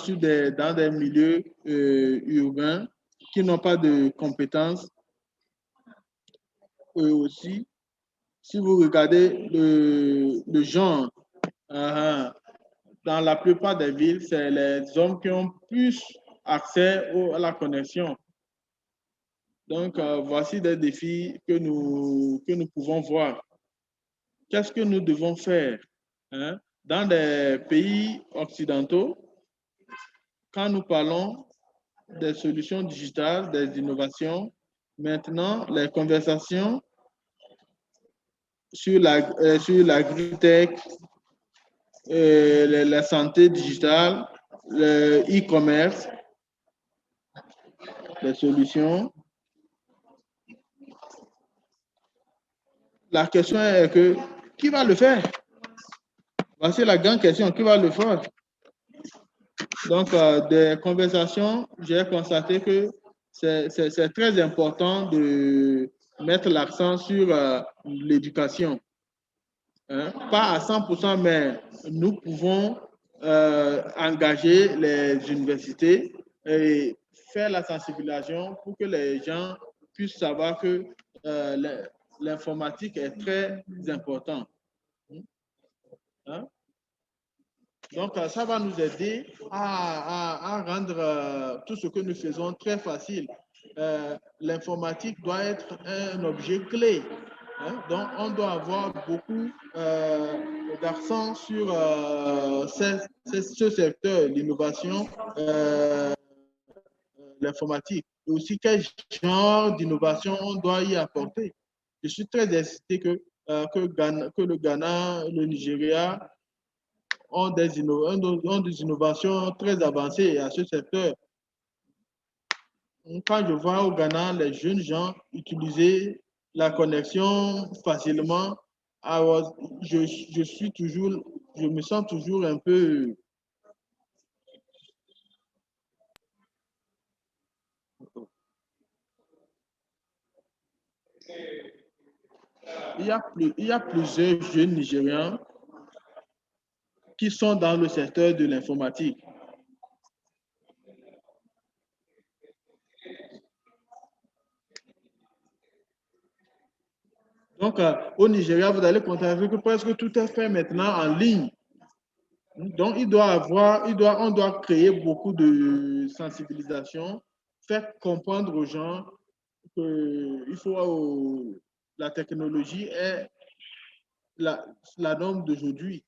dans des milieux urbains qui n'ont pas de compétences, eux aussi, si vous regardez le genre, dans la plupart des villes, c'est les hommes qui ont plus accès à la connexion. Donc, voici des défis que nous pouvons voir. Qu'est-ce que nous devons faire? Dans des pays occidentaux, quand nous parlons des solutions digitales, des innovations, maintenant, les conversations sur l'agritech, la santé digitale, le e-commerce, les solutions. La question est que, qui va le faire? Voici la grande question, qui va le faire? Donc, des conversations, j'ai constaté que c'est très important de mettre l'accent sur l'éducation. Pas à 100%, mais nous pouvons engager les universités et faire la sensibilisation pour que les gens puissent savoir que l'informatique est très important. Donc, ça va nous aider à rendre tout ce que nous faisons très facile. L'informatique doit être un objet clé. Donc, on doit avoir beaucoup d'accent sur ce secteur, l'innovation, l'informatique. Et aussi, quel genre d'innovation on doit y apporter. Je suis très excité que le Ghana, le Nigeria, ont des innovations très avancées à ce secteur. Quand je vois au Ghana les jeunes gens utiliser la connexion facilement, je me sens toujours un peu... Il y a plusieurs jeunes Nigérians qui sont dans le secteur de l'informatique. Donc, au Nigeria, vous allez constater que presque tout est fait maintenant en ligne. Donc, on doit créer beaucoup de sensibilisation, faire comprendre aux gens que la technologie est la norme d'aujourd'hui.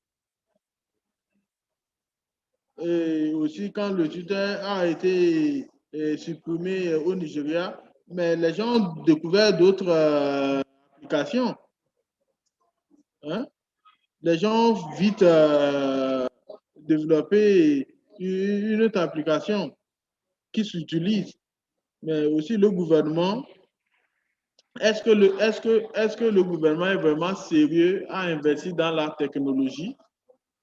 Et aussi, quand le Twitter a été supprimé au Nigeria, mais les gens ont découvert d'autres applications. Les gens ont vite développé une autre application qui s'utilise. Mais aussi le gouvernement, est-ce que le gouvernement est vraiment sérieux à investir dans la technologie?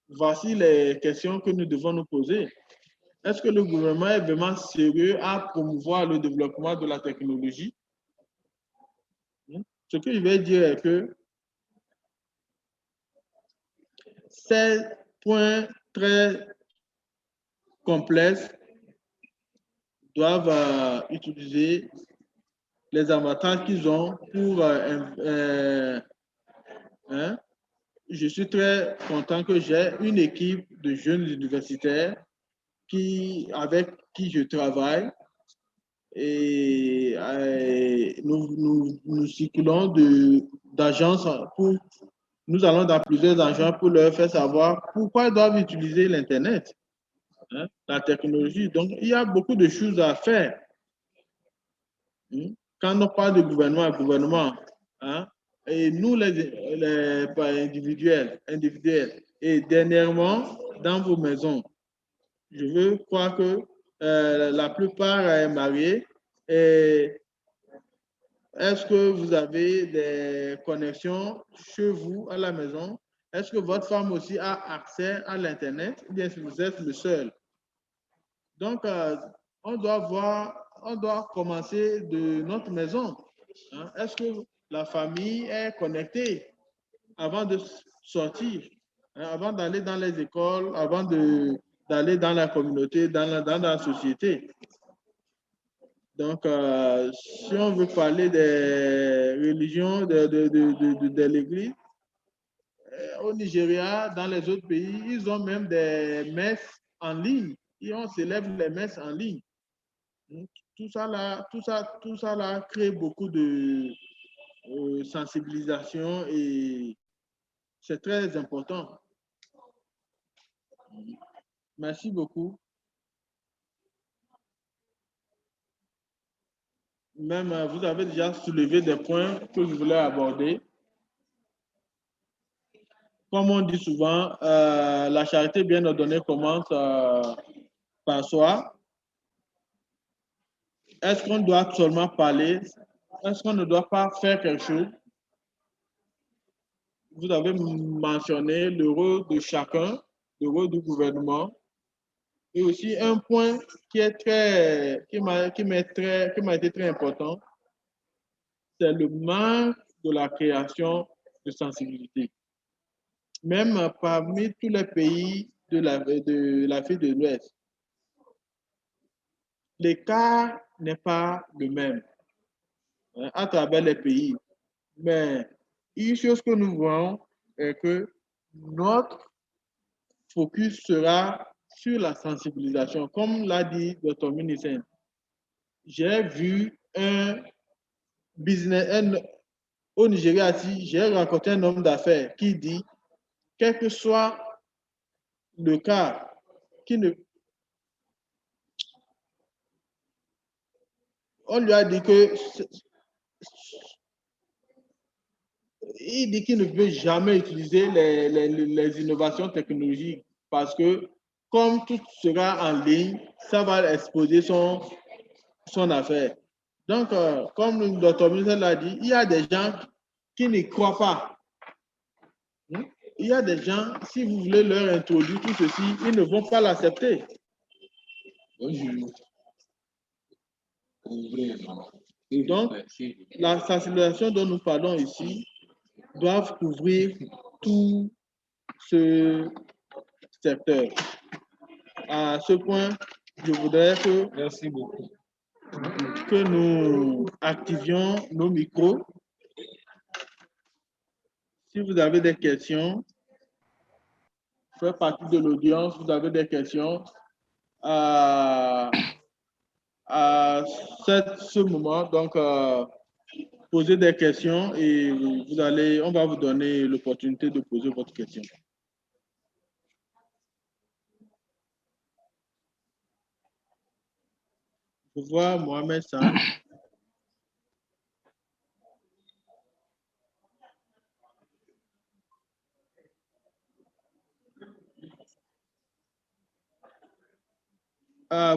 Voici les questions que nous devons nous poser. Est-ce que le gouvernement est vraiment sérieux à promouvoir le développement de la technologie? Ce que je vais dire est que ces points très complexes doivent utiliser les avantages qu'ils ont pour... je suis très content que j'ai une équipe de jeunes universitaires avec qui je travaille et nous circulons d'agences nous allons dans plusieurs agences pour leur faire savoir pourquoi ils doivent utiliser l'Internet, la technologie. Donc, il y a beaucoup de choses à faire. Quand on parle de gouvernement, et nous, les individuels, et dernièrement, dans vos maisons, je veux croire que la plupart est mariée. Est-ce que vous avez des connexions chez vous à la maison? Est-ce que votre femme aussi a accès à l'Internet? Ou bien si vous êtes le seul? Donc, on doit commencer de notre maison. Est-ce que la famille est connectée avant de sortir, avant d'aller dans les écoles, avant d'aller dans la communauté, dans la société. Donc, si on veut parler des religions de l'Église, au Nigeria, dans les autres pays, ils ont même des messes en ligne. Et on célèbre les messes en ligne. Tout ça là crée beaucoup de sensibilisation et c'est très important. Merci beaucoup. Même vous avez déjà soulevé des points que je voulais aborder. Comme on dit souvent, la charité bien ordonnée commence par soi. Est-ce qu'on doit seulement parler? Est-ce qu'on ne doit pas faire quelque chose? Vous avez mentionné le rôle de chacun, le rôle du gouvernement. Et aussi un point qui m'a été très important, c'est le manque de la création de sensibilité. Même parmi tous les pays de l'Afrique de l'Ouest, l'écart n'est pas le même à travers les pays. Mais une chose que nous voyons est que notre focus sera sur la sensibilisation. Comme l'a dit Dr. Minicen, j'ai vu un business, au Nigeria, j'ai rencontré un homme d'affaires qui dit, quel que soit le cas, on lui a dit que il dit qu'il ne veut jamais utiliser les innovations technologiques parce que comme tout sera en ligne, ça va exposer son affaire. Donc, comme le docteur Michel l'a dit, il y a des gens qui ne croient pas. Il y a des gens, si vous voulez leur introduire tout ceci, ils ne vont pas l'accepter. Donc, la sensibilisation dont nous parlons ici doit couvrir tout ce secteur. À ce point, je voudrais que nous activions nos micros. Si vous avez des questions, faites partie de l'audience, vous avez des questions à ce moment. Donc, posez des questions et on va vous donner l'opportunité de poser votre question. Je vois Mohamed San.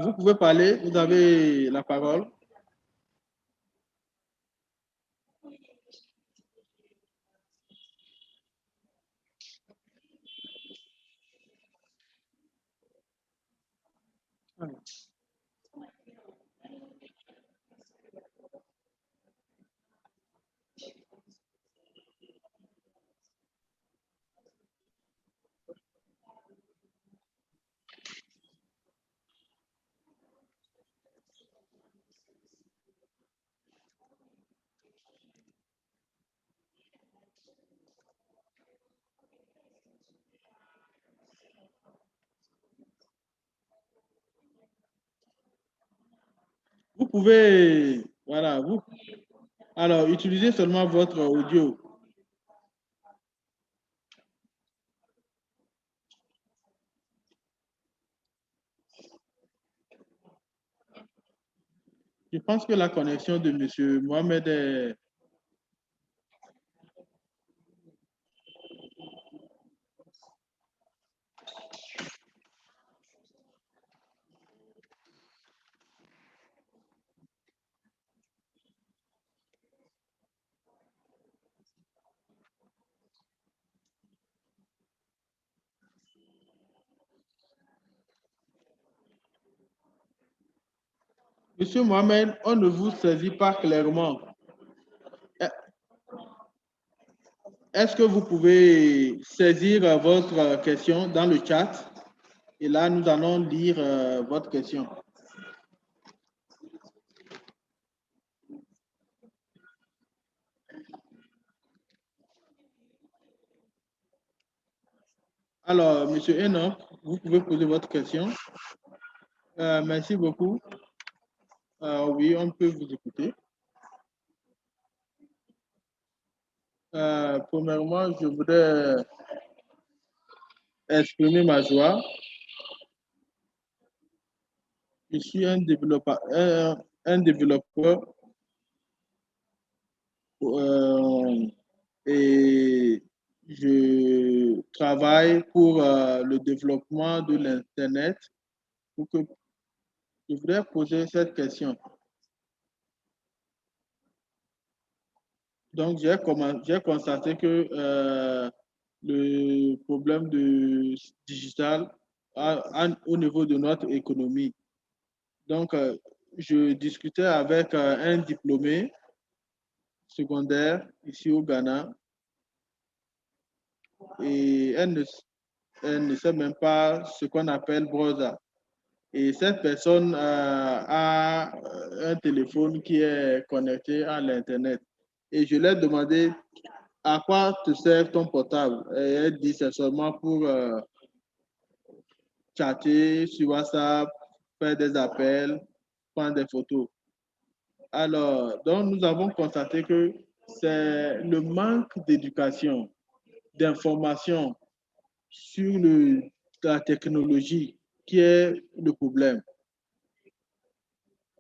Vous pouvez parler, vous avez la parole. Vous pouvez, voilà, alors, utilisez seulement votre audio. Je pense que la connexion de M. Mohamed est... Monsieur Mohamed, on ne vous saisit pas clairement. Est-ce que vous pouvez saisir votre question dans le chat? Et là, nous allons lire votre question. Alors, Monsieur Enoch, vous pouvez poser votre question. Merci beaucoup. Oui, on peut vous écouter. Premièrement, je voudrais exprimer ma joie. Je suis un développeur et je travaille pour le développement de l'Internet. Je voudrais poser cette question. Donc, j'ai constaté que le problème digital au niveau de notre économie. Donc, je discutais avec un diplômé secondaire ici au Ghana et elle ne sait même pas ce qu'on appelle Browser. Et cette personne a un téléphone qui est connecté à l'Internet. Et je lui ai demandé à quoi te sert ton portable. Et elle dit c'est seulement pour chatter sur WhatsApp, faire des appels, prendre des photos. Alors, donc nous avons constaté que c'est le manque d'éducation, d'information sur la technologie qui est le problème.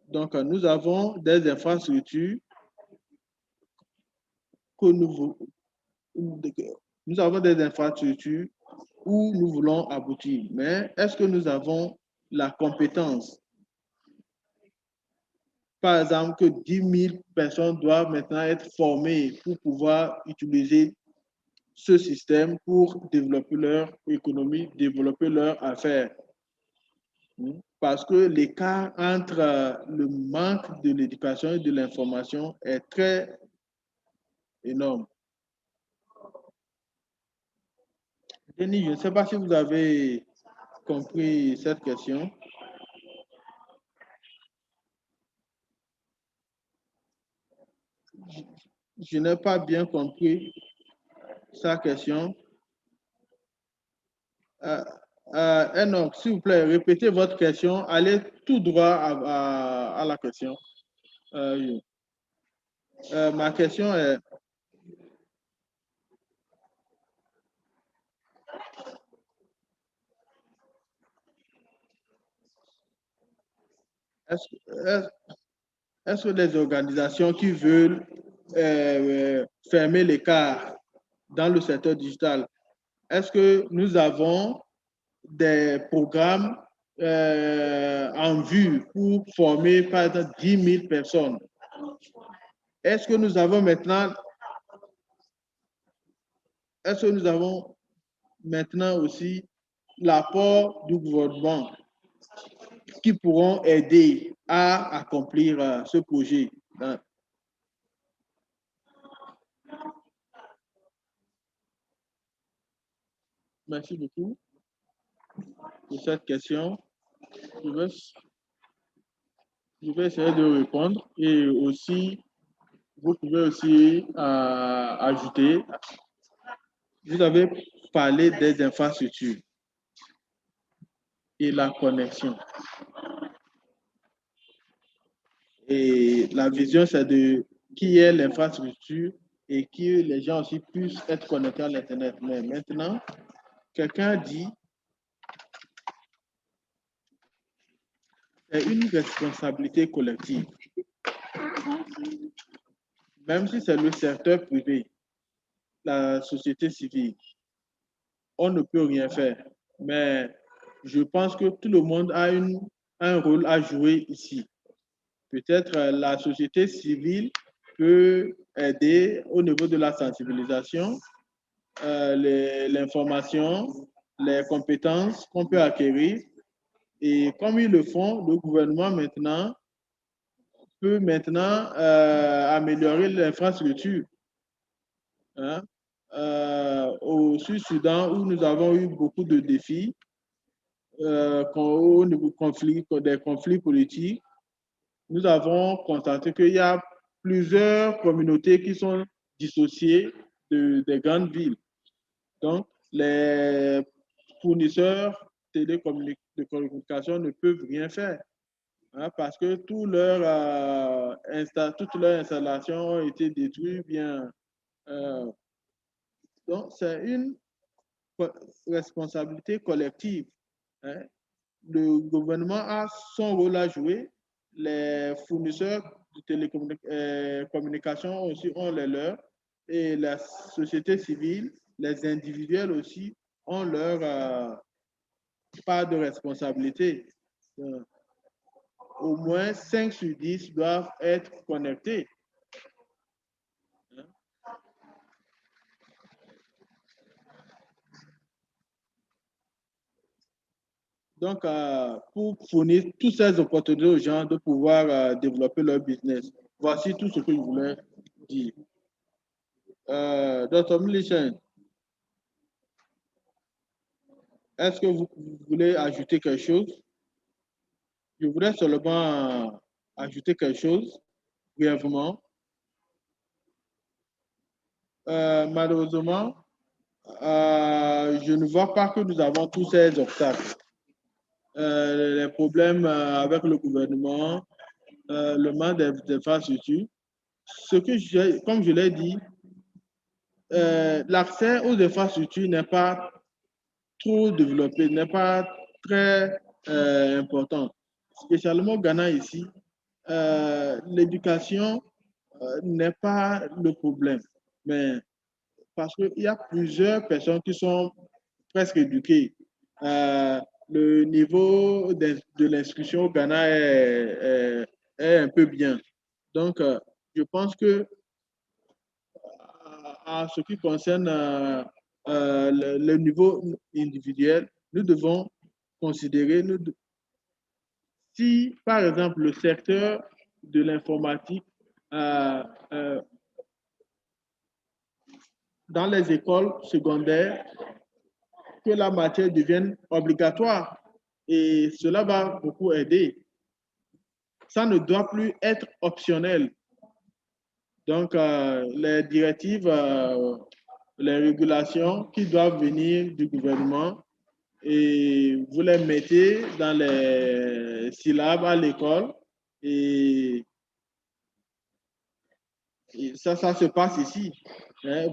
Donc, nous avons des infrastructures nous avons des infrastructures où nous voulons aboutir. Mais est-ce que nous avons la compétence? Par exemple, que 10 000 personnes doivent maintenant être formées pour pouvoir utiliser ce système pour développer leur économie, développer leurs affaires. Parce que l'écart entre le manque de l'éducation et de l'information est très énorme. Denis, je ne sais pas si vous avez compris cette question. Je n'ai pas bien compris sa question. Enoch, s'il vous plaît, répétez votre question. Allez tout droit à la question. Ma question est... Est-ce que les organisations qui veulent fermer l'écart dans le secteur digital, est-ce que nous avons des programmes en vue pour former par exemple 10 000 personnes? Est-ce que nous avons maintenant aussi l'apport du gouvernement qui pourront aider à accomplir ce projet? Merci beaucoup pour cette question. Je vais essayer de répondre et aussi, vous pouvez aussi ajouter. Vous avez parlé des infrastructures et la connexion. Et la vision, c'est de qui est l'infrastructure et que les gens aussi puissent être connectés à l'Internet. Mais maintenant, quelqu'un dit c'est une responsabilité collective. Même si c'est le secteur privé, la société civile, on ne peut rien faire. Mais je pense que tout le monde a un rôle à jouer ici. Peut-être la société civile peut aider au niveau de la sensibilisation, l'information, les compétences qu'on peut acquérir. Et comme ils le font, le gouvernement maintenant peut améliorer l'infrastructure. Hein? Au Sud-Soudan, où nous avons eu beaucoup de défis, au niveau des conflits politiques, nous avons constaté qu'il y a plusieurs communautés qui sont dissociées des grandes villes. Donc, les fournisseurs de communication ne peuvent rien faire, hein, parce que toutes leurs installations ont été détruites. Donc, c'est une responsabilité collective, hein. Le gouvernement a son rôle à jouer. Les fournisseurs de télécommunications aussi ont les leurs. Et la société civile, les individuels aussi ont leur part de responsabilité. Au moins 5 sur 10 doivent être connectés. Donc, pour fournir toutes ces opportunités aux gens de pouvoir développer leur business. Voici tout ce que je voulais dire. Dr. Milichin, est-ce que vous voulez ajouter quelque chose? Je voudrais seulement ajouter quelque chose, brièvement. Malheureusement, je ne vois pas que nous avons tous ces obstacles. Les problèmes avec le gouvernement, le manque d'infrastructures. Comme je l'ai dit, l'accès aux infrastructures n'est pas trop développé, n'est pas très important. Spécialement au Ghana ici, l'éducation n'est pas le problème, mais parce qu'il y a plusieurs personnes qui sont presque éduquées. Le niveau de l'instruction au Ghana est un peu bien. Donc, je pense que à ce qui concerne le niveau individuel, nous devons considérer, si par exemple le secteur de l'informatique dans les écoles secondaires, que la matière devienne obligatoire et cela va beaucoup aider. Ça ne doit plus être optionnel. Donc, les directives, les régulations qui doivent venir du gouvernement et vous les mettez dans les syllabes à l'école et ça se passe ici. Hein,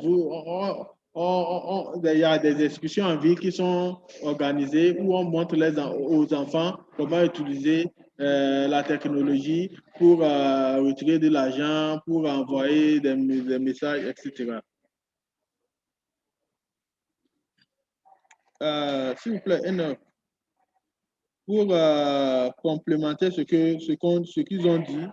il y a des discussions en ville qui sont organisées où on montre aux enfants comment utiliser la technologie pour retirer de l'argent, pour envoyer des messages, etc. S'il vous plaît, Enoch, pour complémenter ce qu'ils ont dit,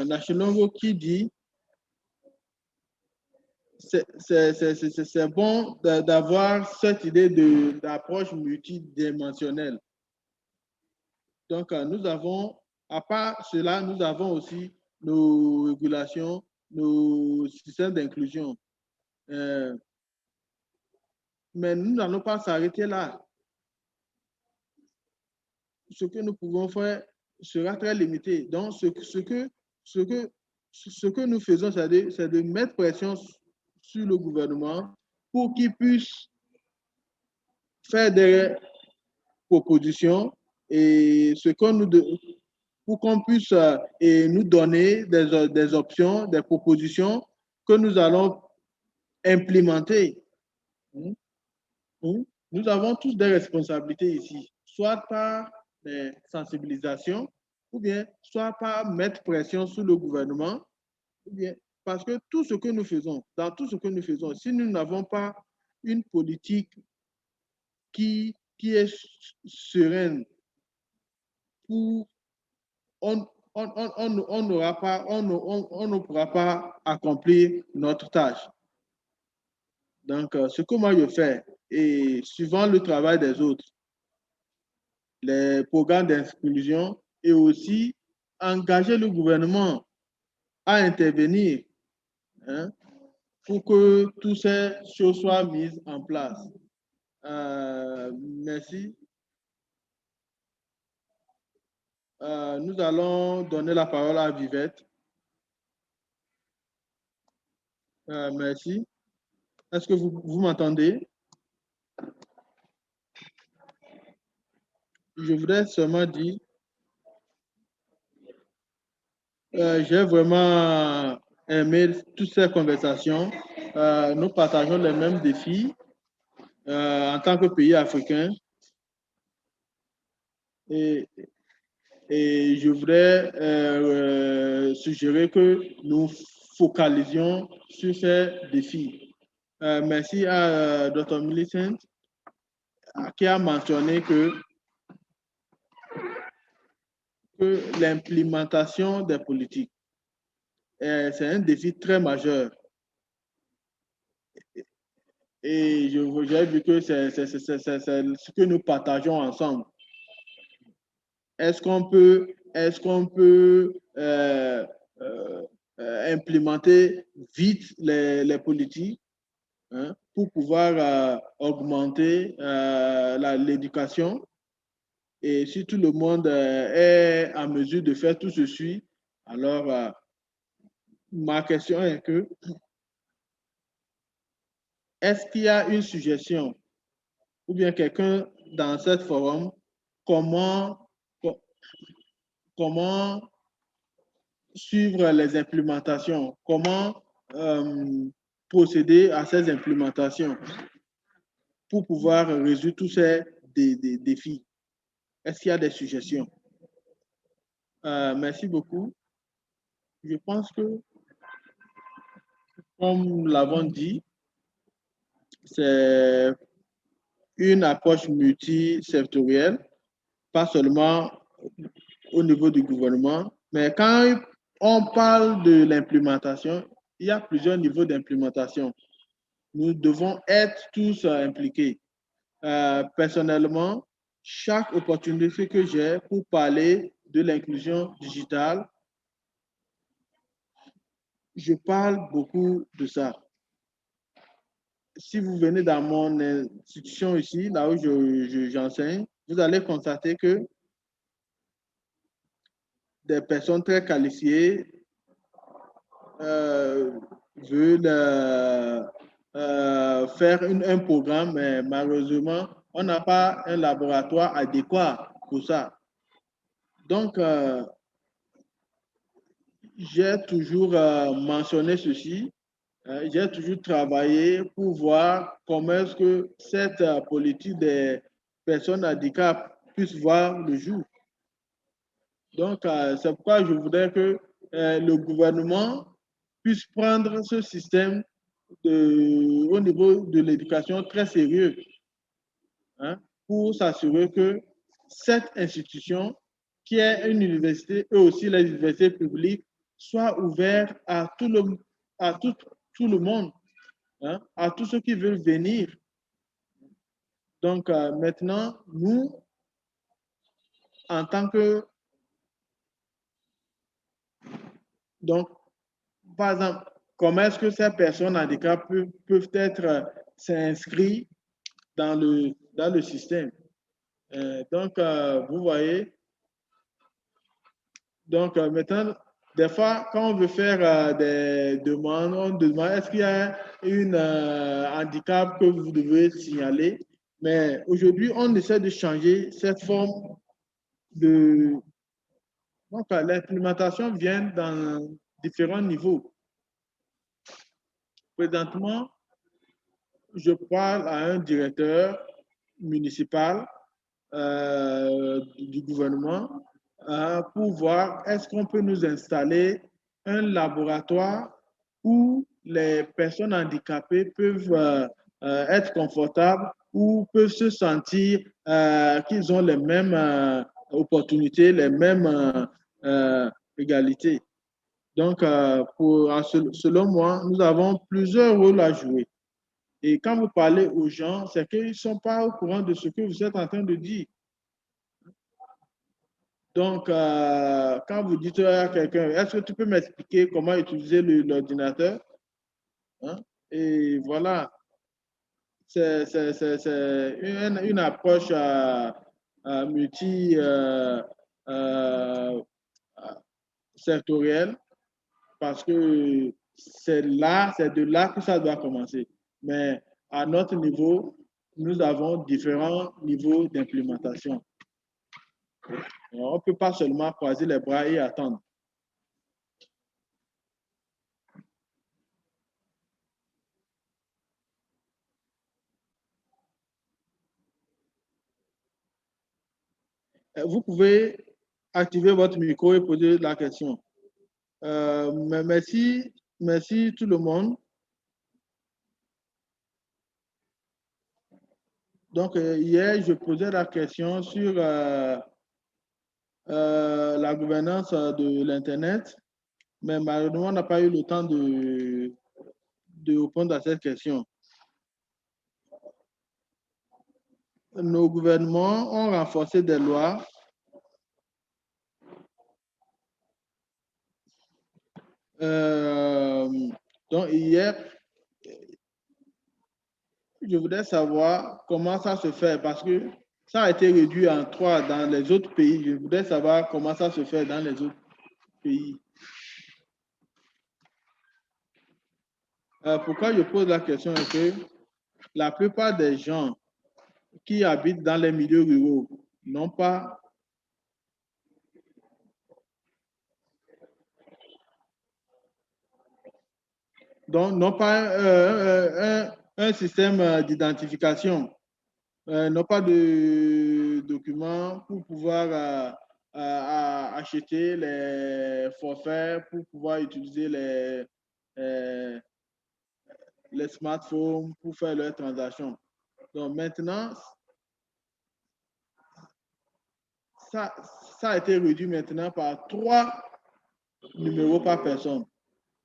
Nachilongo qui dit c'est bon d'avoir cette idée d'approche multidimensionnelle. Donc, nous avons, à part cela, nous avons aussi nos régulations, nos systèmes d'inclusion. Mais nous n'allons pas s'arrêter là. Ce que nous pouvons faire sera très limité. Donc, ce que nous faisons, c'est de mettre pression sur le gouvernement pour qu'il puisse faire des propositions et pour qu'on puisse nous donner des options, des propositions que nous allons implémenter. Nous avons tous des responsabilités ici, soit par des sensibilisations, ou bien soit par mettre pression sur le gouvernement, ou bien parce que tout ce que nous faisons, dans tout ce que nous faisons, si nous n'avons pas une politique qui est sereine, on ne pourra pas accomplir notre tâche. Donc, ce que moi je fais, et suivant le travail des autres, les programmes d'inclusion et aussi engager le gouvernement à intervenir, hein, pour que toutes ces choses soient mises en place. Merci. Nous allons donner la parole à Vivette. Merci. Est-ce que vous m'entendez? Je voudrais seulement dire, j'ai vraiment aimé toutes ces conversations. Nous partageons les mêmes défis en tant que pays africain. Et je voudrais suggérer que nous focalisions sur ces défis. Merci à Dr. Millicent qui a mentionné que l'implémentation des politiques, c'est un défi très majeur. Et j'ai vu que c'est ce que nous partageons ensemble. Est-ce qu'on peut implémenter vite les politiques, hein, pour pouvoir augmenter l'éducation? Et si tout le monde est en mesure de faire tout ceci, alors ma question est que est-ce qu'il y a une suggestion ou bien quelqu'un dans ce forum, comment suivre les implémentations, comment procéder à ces implémentations pour pouvoir résoudre tous ces défis? Est-ce qu'il y a des suggestions? Merci beaucoup. Je pense que, comme nous l'avons dit, c'est une approche multisectorielle, pas seulement au niveau du gouvernement, mais quand on parle de l'implémentation, il y a plusieurs niveaux d'implémentation. Nous devons être tous impliqués. Personnellement, chaque opportunité que j'ai pour parler de l'inclusion digitale, je parle beaucoup de ça. Si vous venez dans mon institution ici, là où j'enseigne, vous allez constater que des personnes très qualifiées veulent faire un programme, mais malheureusement, on n'a pas un laboratoire adéquat pour ça. Donc, j'ai toujours mentionné ceci. J'ai toujours travaillé pour voir comment est-ce que cette politique des personnes handicapées puisse voir le jour. Donc, c'est pourquoi je voudrais que le gouvernement puisse prendre ce système au niveau de l'éducation très sérieux, hein, pour s'assurer que cette institution, qui est une université, et aussi les universités publiques, soit ouverte à tout le monde, hein, à tous ceux qui veulent venir. Donc, maintenant, nous, en tant que... Donc, par exemple, comment est-ce que ces personnes handicapées peuvent être s'inscrire dans le système? Donc, vous voyez, donc maintenant, des fois, quand on veut faire des demandes, on demande est-ce qu'il y a un handicap que vous devez signaler? Mais aujourd'hui, on essaie de changer cette forme de... Donc, l'implémentation vient dans différents niveaux. Présentement, je parle à un directeur municipal du gouvernement pour voir est-ce qu'on peut nous installer un laboratoire où les personnes handicapées peuvent être confortables ou peuvent se sentir qu'ils ont les mêmes opportunités, les mêmes égalités. Donc, selon moi, nous avons plusieurs rôles à jouer. Et quand vous parlez aux gens, c'est qu'ils ne sont pas au courant de ce que vous êtes en train de dire. Donc, quand vous dites à quelqu'un, est-ce que tu peux m'expliquer comment utiliser l'ordinateur? Hein? Et voilà, c'est une approche multi sectorielle parce que c'est de là que ça doit commencer. Mais à notre niveau, nous avons différents niveaux d'implémentation. On ne peut pas seulement croiser les bras et attendre. Vous pouvez activer votre micro et poser la question. Merci tout le monde. Donc, hier, je posais la question sur la gouvernance de l'Internet, mais malheureusement, on n'a pas eu le temps de répondre à cette question. Nos gouvernements ont renforcé des lois donc hier, je voudrais savoir comment ça se fait parce que ça a été réduit en 3 dans les autres pays. Je voudrais savoir comment ça se fait dans les autres pays. Pourquoi je pose la question est que la plupart des gens qui habitent dans les milieux ruraux n'ont pas un système d'identification, n'ont pas de documents pour pouvoir acheter les forfaits, pour pouvoir utiliser les smartphones pour faire leurs transactions. Donc maintenant, ça a été réduit maintenant par 3 numéros par personne.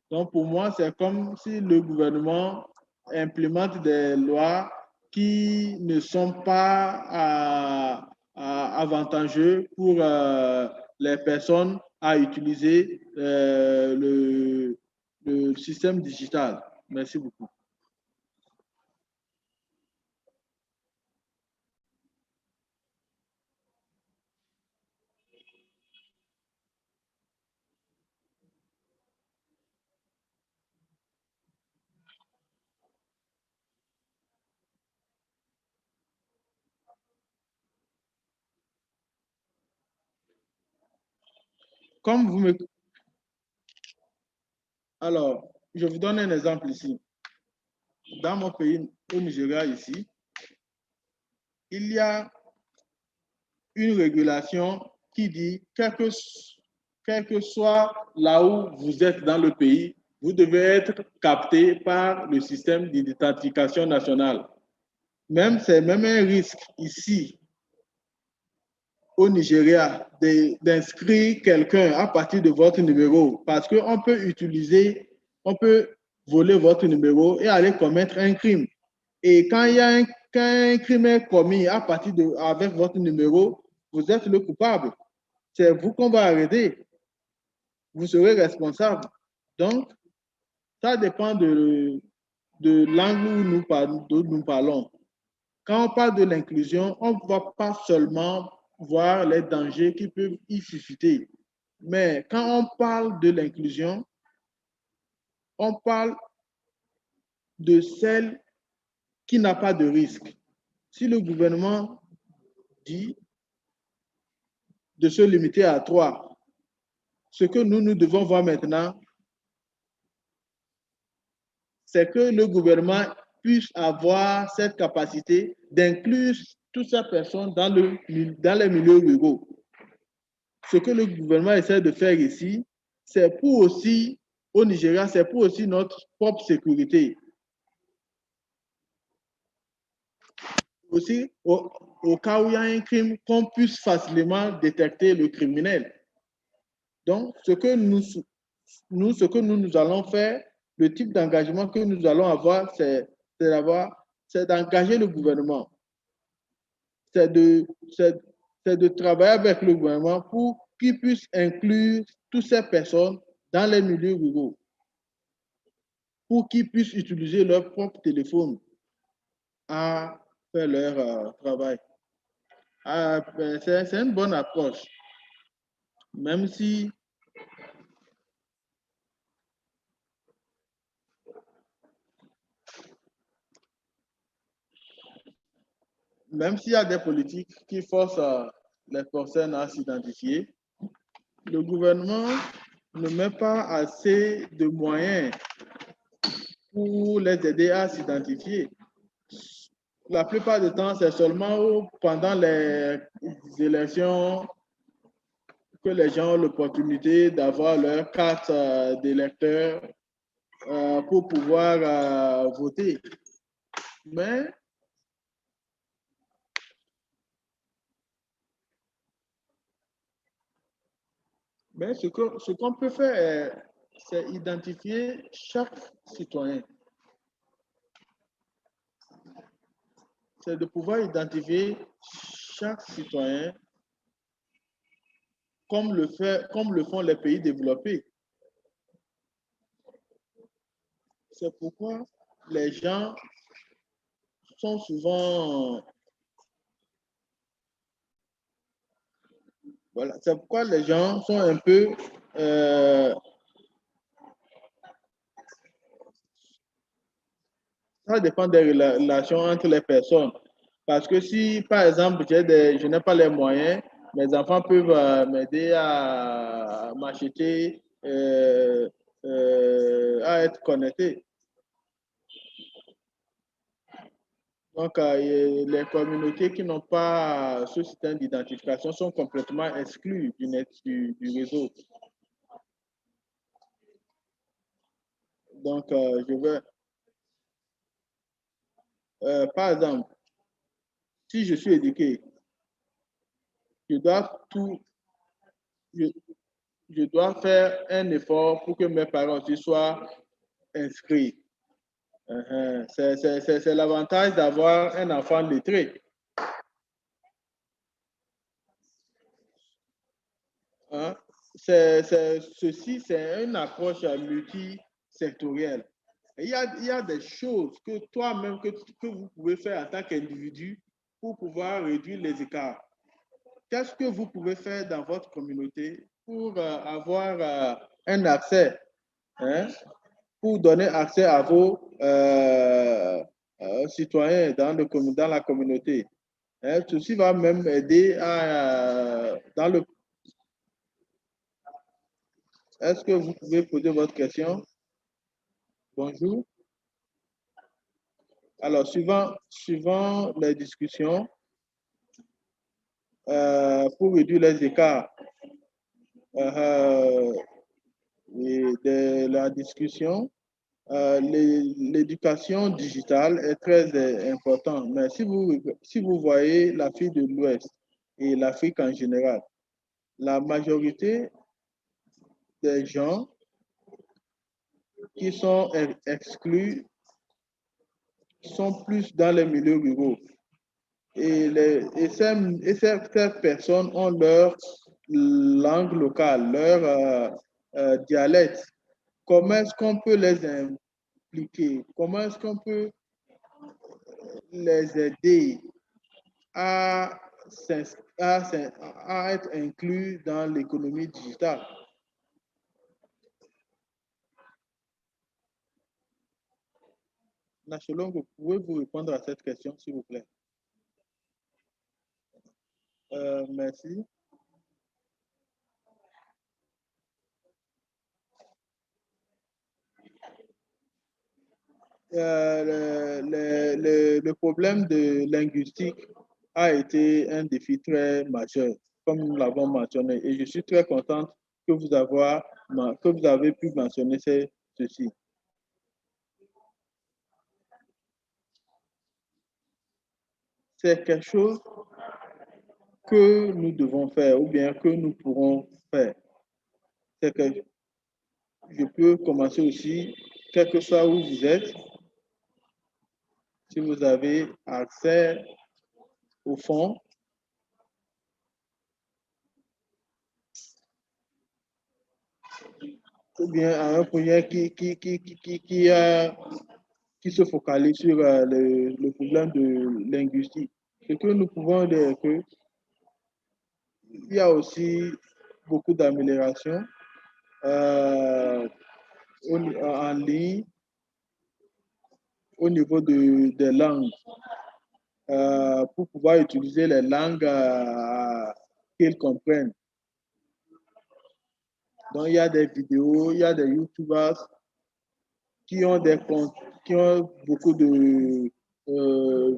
Donc pour moi, c'est comme si le gouvernement implémente des lois qui ne sont pas avantageux pour les personnes à utiliser le système digital. Merci beaucoup. Comme vous me... Alors, je vous donne un exemple ici. Dans mon pays, au Nigeria, ici, il y a une régulation qui dit, quel que soit là où vous êtes dans le pays, vous devez être capté par le système d'identification nationale. C'est même un risque ici, au Nigeria, d'inscrire quelqu'un à partir de votre numéro parce qu'on peut on peut voler votre numéro et aller commettre un crime. Et quand un crime est commis avec votre numéro, vous êtes le coupable. C'est vous qu'on va arrêter. Vous serez responsable. Donc, ça dépend de l'angle où nous parlons. Quand on parle de l'inclusion, on ne va pas seulement voir les dangers qui peuvent y susciter. Mais quand on parle de l'inclusion, on parle de celle qui n'a pas de risque. Si le gouvernement dit de se limiter à 3, ce que nous devons voir maintenant, c'est que le gouvernement puisse avoir cette capacité d'inclure toutes ces personnes dans les milieux ruraux. Ce que le gouvernement essaie de faire ici, c'est pour aussi, au Nigeria, c'est pour aussi notre propre sécurité. Aussi, au cas où il y a un crime, qu'on puisse facilement détecter le criminel. Donc, ce que nous allons faire, le type d'engagement que nous allons avoir, c'est d'engager le gouvernement. C'est de travailler avec le gouvernement pour qu'il puisse inclure toutes ces personnes dans les milieux ruraux. pour qu'ils puissent utiliser leur propre téléphone à faire leur travail. C'est une bonne approche, même si s'il y a des politiques qui forcent les personnes à s'identifier, le gouvernement ne met pas assez de moyens pour les aider à s'identifier. La plupart du temps, c'est seulement pendant les élections que les gens ont l'opportunité d'avoir leur carte d'électeur pour pouvoir voter. Mais ce qu'on peut faire, c'est identifier chaque citoyen. C'est de pouvoir identifier chaque citoyen comme le font les pays développés. C'est pourquoi les gens sont souvent... Voilà, c'est pourquoi les gens sont un peu... ça dépend des relations entre les personnes. Parce que si, par exemple, je n'ai pas les moyens, mes enfants peuvent m'aider à m'acheter, à être connecté. Donc, les communautés qui n'ont pas ce système d'identification sont complètement exclues du réseau. Donc, je vais... par exemple, si je suis éduqué, je dois faire un effort pour que mes parents aussi soient inscrits. C'est l'avantage d'avoir un enfant lettré. Hein? Ceci, c'est une approche multisectorielle. Il y a des choses que toi-même, que vous pouvez faire en tant qu'individu pour pouvoir réduire les écarts. Qu'est-ce que vous pouvez faire dans votre communauté pour avoir un accès, hein, pour donner accès à vos citoyens dans la communauté? Hein, ceci va même aider dans le... Est-ce que vous pouvez poser votre question? Bonjour. Alors, suivant les discussions, pour réduire les écarts de la discussion, l'éducation digitale est très importante. Mais si vous voyez l'Afrique de l'Ouest et l'Afrique en général, la majorité des gens qui sont exclus sont plus dans les milieux ruraux. Et ces personnes ont leur langue locale, leur dialecte. Comment est-ce qu'on peut les impliquer? Comment est-ce qu'on peut les aider à être inclus dans l'économie digitale? Nacholong, vous pouvez vous répondre à cette question, s'il vous plaît? Merci. Le problème de linguistique a été un défi très majeur, comme nous l'avons mentionné, et je suis très contente que vous avez pu mentionner ceci. C'est quelque chose que nous devons faire ou bien que nous pourrons faire. C'est que je peux commencer aussi, quel que soit où vous êtes, si vous avez accès au fonds, ou bien à un projet qui se focalise sur le problème de linguistique. Ce que nous pouvons dire que il y a aussi beaucoup d'améliorations en ligne au niveau des langues pour pouvoir utiliser les langues qu'ils comprennent. Donc, il y a des vidéos, il y a des YouTubers qui ont beaucoup de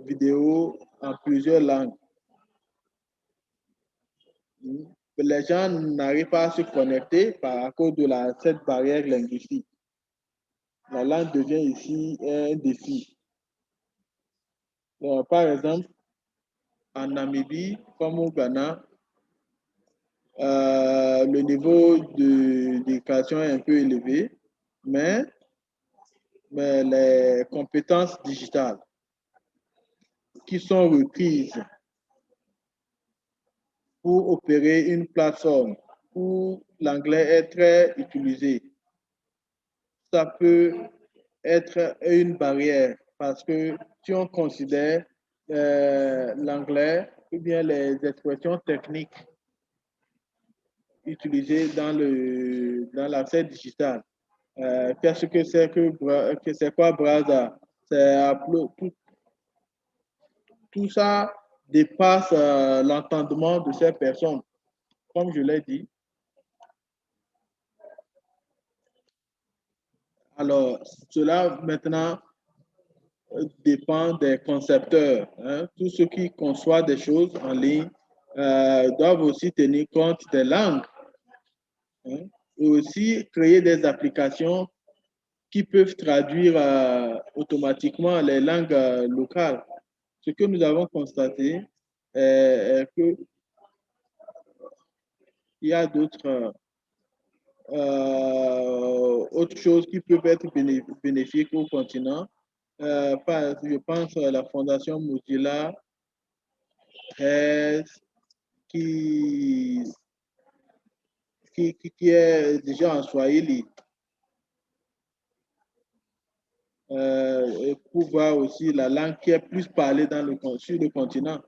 vidéos en plusieurs langues. Les gens n'arrivent pas à se connecter à cause de cette barrière linguistique. La langue devient ici un défi. Donc, par exemple, en Namibie, comme au Ghana, le niveau d'éducation est un peu élevé, mais les compétences digitales qui sont requises pour opérer une plateforme où l'anglais est très utilisé, ça peut être une barrière parce que si on considère l'anglais ou bien les expressions techniques utilisées dans l'accès digital, qu'est-ce que c'est quoi Brasa? Tout ça dépasse l'entendement de ces personnes. Comme je l'ai dit, alors cela maintenant dépend des concepteurs. Hein. Tous ceux qui conçoivent des choses en ligne doivent aussi tenir compte des langues, hein, et aussi créer des applications qui peuvent traduire automatiquement les langues locales. Ce que nous avons constaté est qu'il y a d'autres autres choses qui peuvent être bénéfiques au continent. Je pense à la Fondation Mozilla qui est déjà en Swahili. Pour voir aussi la langue qui est plus parlée sur le continent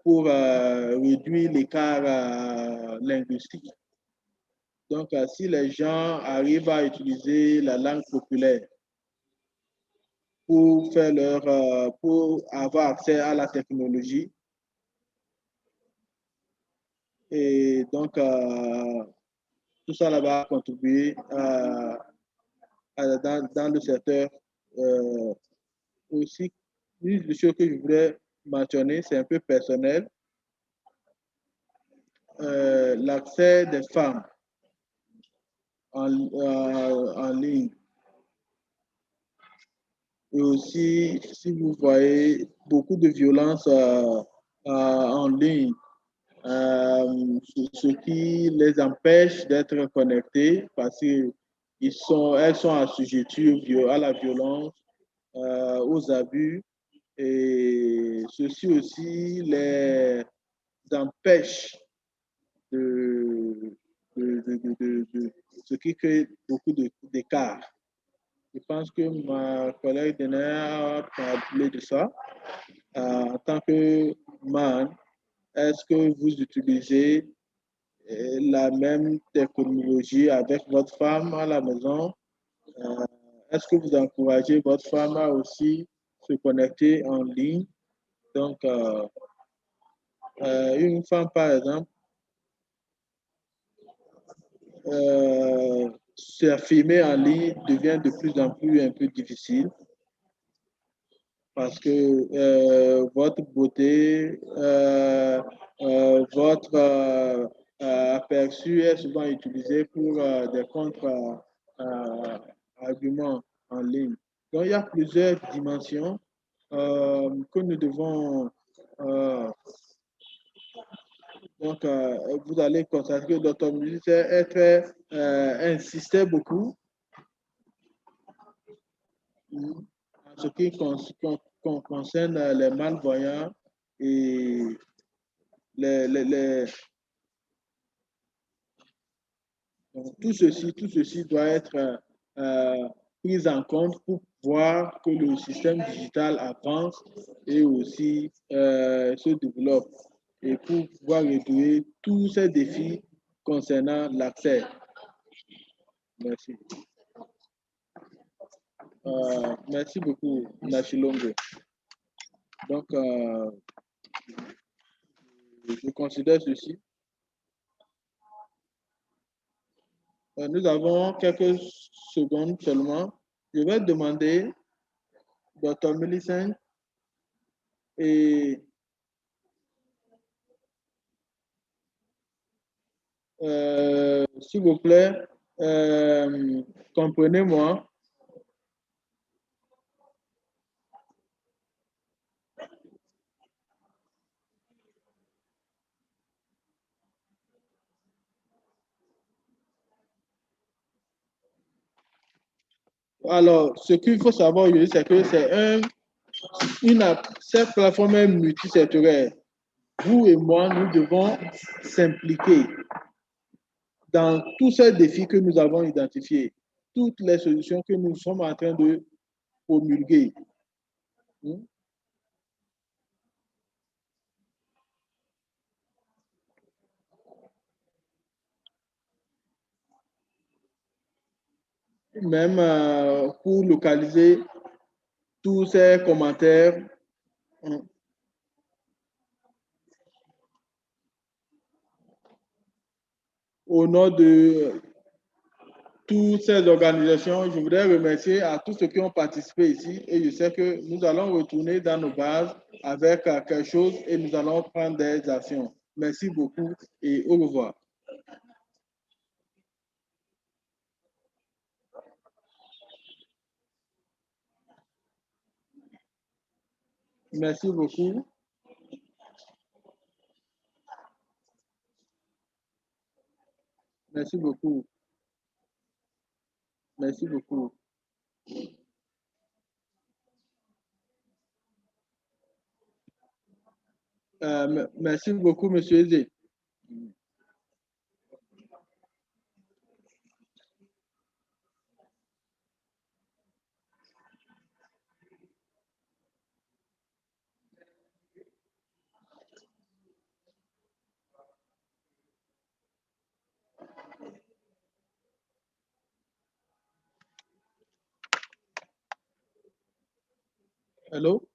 pour réduire l'écart linguistique. Donc, si les gens arrivent à utiliser la langue populaire pour pour avoir accès à la technologie, et donc tout ça là va contribuer dans le secteur aussi. Une des choses que je voudrais mentionner, c'est un peu personnel, l'accès des femmes en ligne. Et aussi, si vous voyez beaucoup de violences en ligne, ce qui les empêche d'être connectés parce qu'elles sont assujetties à la violence, aux abus, et ceci aussi les empêche de ce qui crée beaucoup d'écart. Je pense que ma collègue Dena a parlé de ça. En tant que man, est-ce que vous utilisez la même technologie avec votre femme à la maison? Est-ce que vous encouragez votre femme à aussi se connecter en ligne? Donc, une femme, par exemple, s'affirmer en ligne devient de plus en plus un peu difficile parce que votre beauté, votre aperçu est souvent utilisé pour des contre-arguments en ligne. Donc, il y a plusieurs dimensions que nous devons donc, vous allez constater que le docteur Musicien insistait beaucoup en ce qui concerne les malvoyants et les Donc, tout ceci doit être pris en compte pour voir que le système digital avance et aussi se développe et pour pouvoir réduire tous ces défis concernant l'accès. Merci. Merci beaucoup, Nachilongo. Donc, je considère ceci. Nous avons quelques secondes seulement. Je vais demander, Dr. Millicent, et s'il vous plaît, comprenez-moi. Alors, ce qu'il faut savoir, c'est que cette plateforme est multisectorielle. Vous et moi, nous devons s'impliquer dans tous ces défis que nous avons identifiés, toutes les solutions que nous sommes en train de promulguer. Même pour localiser tous ces commentaires. Au nom de toutes ces organisations, je voudrais remercier à tous ceux qui ont participé ici et je sais que nous allons retourner dans nos bases avec quelque chose et nous allons prendre des actions. Merci beaucoup et au revoir. Merci beaucoup. Merci beaucoup. Merci beaucoup. Merci beaucoup, Monsieur Eze. Hello?